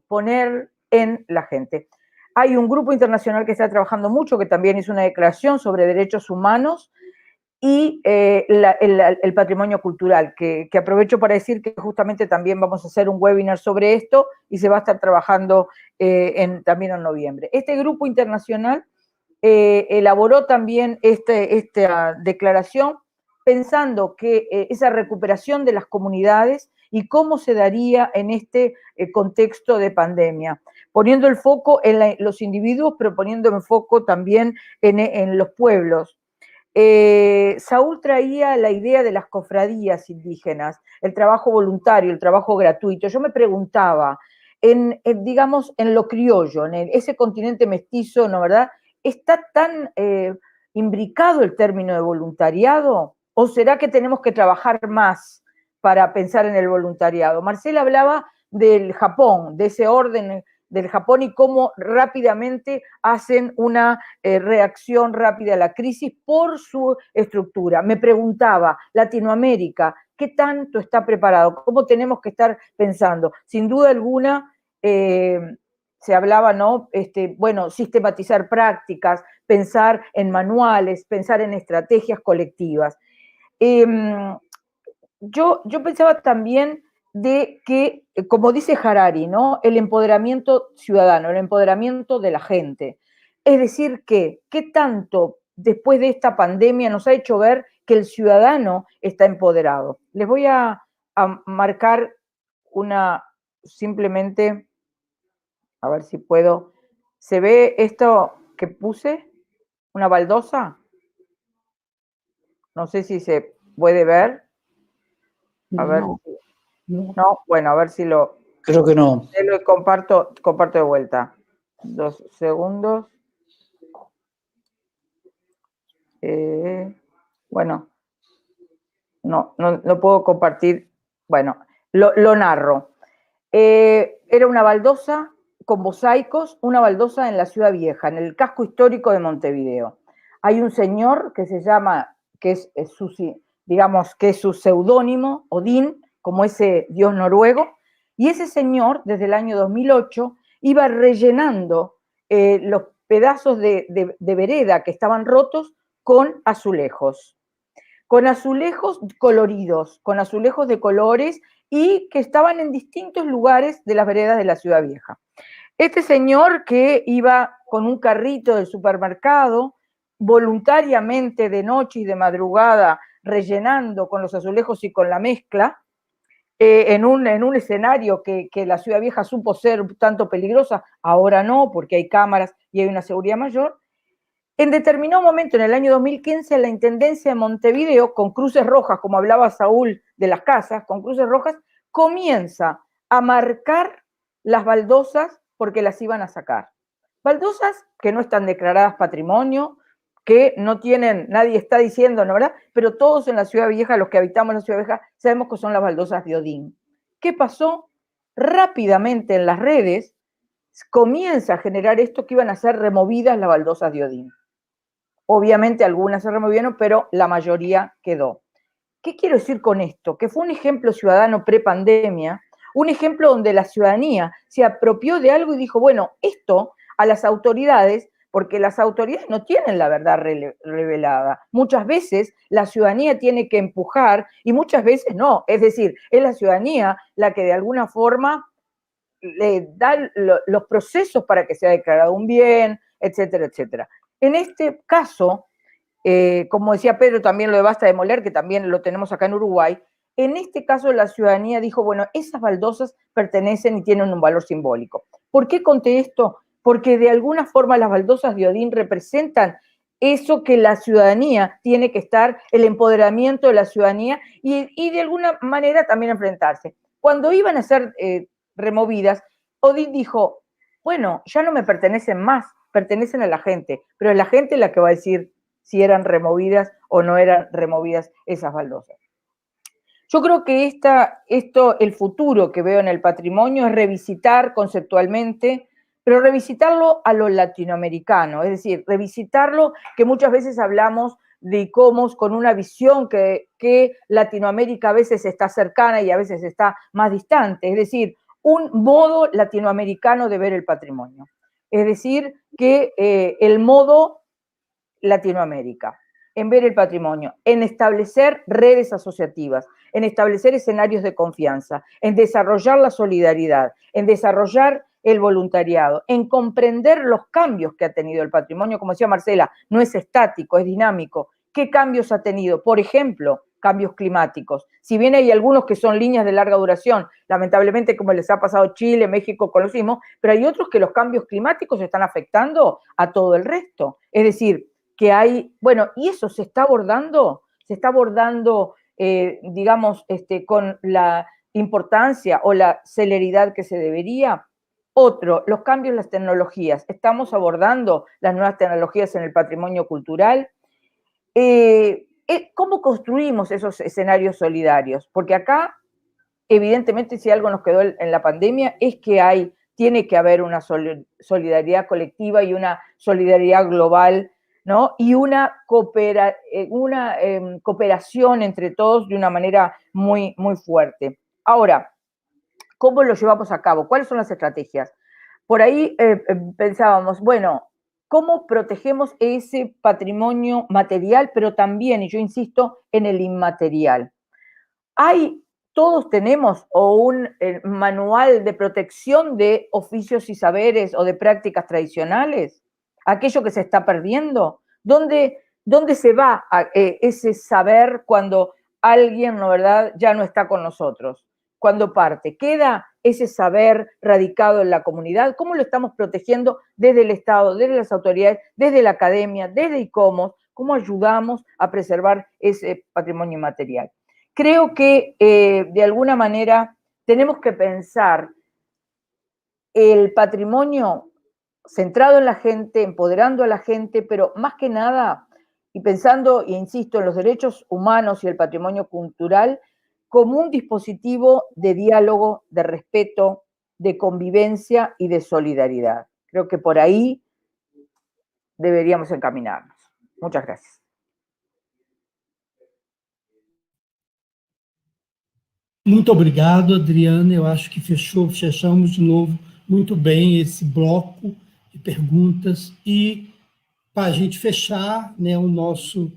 poner en la gente. Hay un grupo internacional que está trabajando mucho, que también hizo una declaración sobre derechos humanos y el patrimonio cultural, que aprovecho para decir que justamente también vamos a hacer un webinar sobre esto y se va a estar trabajando también en noviembre. Este grupo internacional elaboró también esta declaración pensando que esa recuperación de las comunidades y cómo se daría en este contexto de pandemia, poniendo el foco en los individuos, pero poniendo el foco también en los pueblos. Saúl traía la idea de las cofradías indígenas, el trabajo voluntario, el trabajo gratuito. Yo me preguntaba, digamos, en lo criollo, en ese continente mestizo, ¿no, verdad? ¿Está tan imbricado el término de voluntariado? ¿O será que tenemos que trabajar más para pensar en el voluntariado? Marcela hablaba del Japón, de ese orden del Japón y cómo rápidamente hacen una reacción rápida a la crisis por su estructura. Me preguntaba, Latinoamérica, ¿qué tanto está preparado? ¿Cómo tenemos que estar pensando? Sin duda alguna, se hablaba, ¿no? Bueno, sistematizar prácticas, pensar en manuales, pensar en estrategias colectivas. Yo pensaba también de que, como dice Harari, ¿no? El empoderamiento ciudadano, el empoderamiento de la gente. Es decir, ¿qué tanto después de esta pandemia nos ha hecho ver que el ciudadano está empoderado? Les voy a marcar simplemente, a ver si puedo. ¿Se ve esto que puse? ¿Una baldosa? No sé si se puede ver. A ver. No, bueno, a ver si lo... Creo que no. Lo comparto de vuelta. 2 segundos. Bueno, no puedo compartir. Bueno, lo narro. Era una baldosa con mosaicos, una baldosa en la Ciudad Vieja, en el casco histórico de Montevideo. Hay un señor que se llama, que es su seudónimo, Odín, como ese dios noruego, y ese señor, desde el año 2008, iba rellenando los pedazos de vereda que estaban rotos con azulejos coloridos, con azulejos de colores y que estaban en distintos lugares de las veredas de la Ciudad Vieja. Este señor que iba con un carrito del supermercado, voluntariamente de noche y de madrugada, rellenando con los azulejos y con la mezcla, en un escenario que la Ciudad Vieja supo ser un tanto peligrosa, ahora no, porque hay cámaras y hay una seguridad mayor. En determinado momento, en el año 2015, la Intendencia de Montevideo, con cruces rojas, como hablaba Saúl de las casas, con cruces rojas, comienza a marcar las baldosas porque las iban a sacar. Baldosas que no están declaradas patrimonio, que no tienen, nadie está diciendo, ¿no, verdad? Pero todos en la Ciudad Vieja, los que habitamos en la Ciudad Vieja, sabemos que son las baldosas de Odín. ¿Qué pasó? Rápidamente en las redes comienza a generar esto que iban a ser removidas las baldosas de Odín. Obviamente algunas se removieron, pero la mayoría quedó. ¿Qué quiero decir con esto? Que fue un ejemplo ciudadano pre-pandemia, un ejemplo donde la ciudadanía se apropió de algo y dijo, bueno, esto a las autoridades, porque las autoridades no tienen la verdad revelada. Muchas veces la ciudadanía tiene que empujar y muchas veces no. Es decir, es la ciudadanía la que de alguna forma le da los procesos para que sea declarado un bien, etcétera, etcétera. En este caso, como decía Pedro, también lo de Basta Demoler, que también lo tenemos acá en Uruguay, en este caso la ciudadanía dijo, bueno, esas baldosas pertenecen y tienen un valor simbólico. ¿Por qué conté esto? Porque de alguna forma las baldosas de Odín representan eso que la ciudadanía tiene que estar, el empoderamiento de la ciudadanía y de alguna manera también enfrentarse. Cuando iban a ser removidas, Odín dijo, bueno, ya no me pertenecen más, pertenecen a la gente, pero es la gente la que va a decir si eran removidas o no eran removidas esas baldosas. Yo creo que el futuro que veo en el patrimonio es revisitar conceptualmente, pero revisitarlo a lo latinoamericano, es decir, revisitarlo que muchas veces hablamos de ICOMOS con una visión que Latinoamérica a veces está cercana y a veces está más distante, es decir, un modo latinoamericano de ver el patrimonio. Es decir, que el modo Latinoamérica, en ver el patrimonio, en establecer redes asociativas, en establecer escenarios de confianza, en desarrollar la solidaridad, en desarrollar el voluntariado, en comprender los cambios que ha tenido el patrimonio. Como decía Marcela, no es estático, es dinámico. ¿Qué cambios ha tenido? Por ejemplo, cambios climáticos. Si bien hay algunos que son líneas de larga duración, lamentablemente como les ha pasado a Chile, México con los sismos, pero hay otros que los cambios climáticos están afectando a todo el resto. Es decir, que hay, bueno, y eso se está abordando, digamos, con la importancia o la celeridad que se debería. Otro, los cambios en las tecnologías. Estamos abordando las nuevas tecnologías en el patrimonio cultural. ¿Cómo construimos esos escenarios solidarios? Porque acá, evidentemente, si algo nos quedó en la pandemia, es que hay tiene que haber una solidaridad colectiva y una solidaridad global, ¿no? Y una cooperación entre todos de una manera muy, muy fuerte. Ahora, ¿cómo lo llevamos a cabo? ¿Cuáles son las estrategias? Por ahí pensábamos, bueno, ¿cómo protegemos ese patrimonio material, pero también, y yo insisto, en el inmaterial? Todos tenemos un manual de protección de oficios y saberes o de prácticas tradicionales, aquello que se está perdiendo. ¿Dónde se va ese saber cuando alguien, ¿no, verdad?, ya no está con nosotros? Cuando parte, ¿queda ese saber radicado en la comunidad? ¿Cómo lo estamos protegiendo desde el Estado, desde las autoridades, desde la academia, desde ICOMOS? ¿Cómo ayudamos a preservar ese patrimonio inmaterial? Creo que de alguna manera tenemos que pensar el patrimonio centrado en la gente, empoderando a la gente, pero más que nada, y pensando, e insisto, en los derechos humanos y el patrimonio cultural, como un dispositivo de diálogo, de respeto, de convivencia y de solidaridad. Creo que por ahí deberíamos encaminarnos. Muchas gracias. Muito obrigado, Adriana. Eu acho que fechamos de novo muito bem esse bloco de perguntas. E para a gente fechar, né, o nosso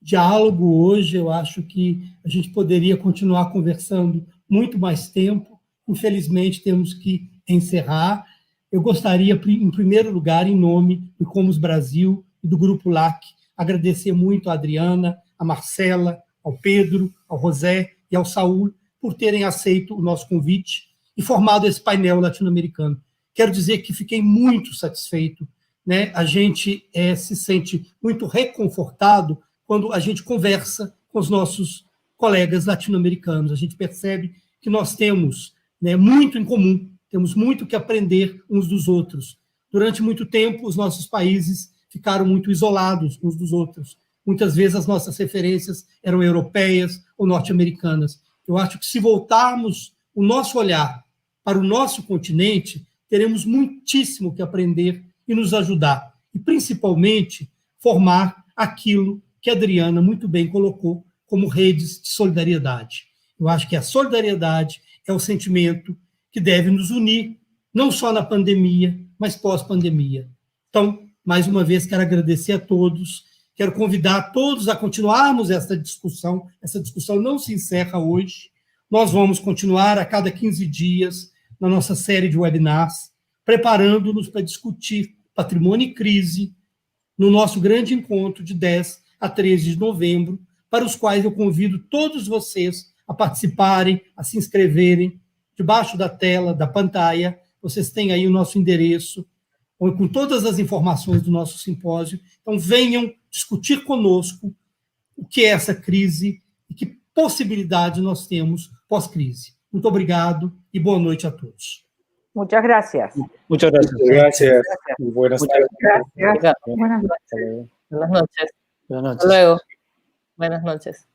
diálogo hoje, eu acho que a gente poderia continuar conversando muito mais tempo. Infelizmente, temos que encerrar. Eu gostaria, em primeiro lugar, em nome do ICOMOS Brasil e do Grupo LAC, agradecer muito a Adriana, a Marcela, ao Pedro, ao José e ao Saúl por terem aceito o nosso convite e formado esse painel latino-americano. Quero dizer que fiquei muito satisfeito, né? A gente se sente muito reconfortado quando a gente conversa com os nossos colegas latino-americanos. A gente percebe que nós temos, né, muito em comum, temos muito que aprender uns dos outros. Durante muito tempo, os nossos países ficaram muito isolados uns dos outros. Muitas vezes as nossas referências eram europeias ou norte-americanas. Eu acho que se voltarmos o nosso olhar para o nosso continente, teremos muitíssimo que aprender e nos ajudar. E, principalmente, formar aquilo que a Adriana muito bem colocou como redes de solidariedade. Eu acho que a solidariedade é o sentimento que deve nos unir, não só na pandemia, mas pós-pandemia. Então, mais uma vez, quero agradecer a todos. Quero convidar todos a continuarmos essa discussão. Essa discussão não se encerra hoje. Nós vamos continuar a cada 15 dias na nossa série de webinars, preparando-nos para discutir patrimônio e crise no nosso grande encontro de 10 a 13 de novembro, para os quais eu convido todos vocês a participarem, a se inscreverem. Debaixo da tela, da pantalha, vocês têm aí o nosso endereço, com todas as informações do nosso simpósio. Então, venham discutir conosco o que é essa crise e que possibilidade nós temos pós-crise. Muito obrigado e boa noite a todos. Muchas gracias. Muchas gracias. Gracias. Buenas tardes. Gracias. Buenas noches. Buenas noches. Hasta luego. Buenas noches.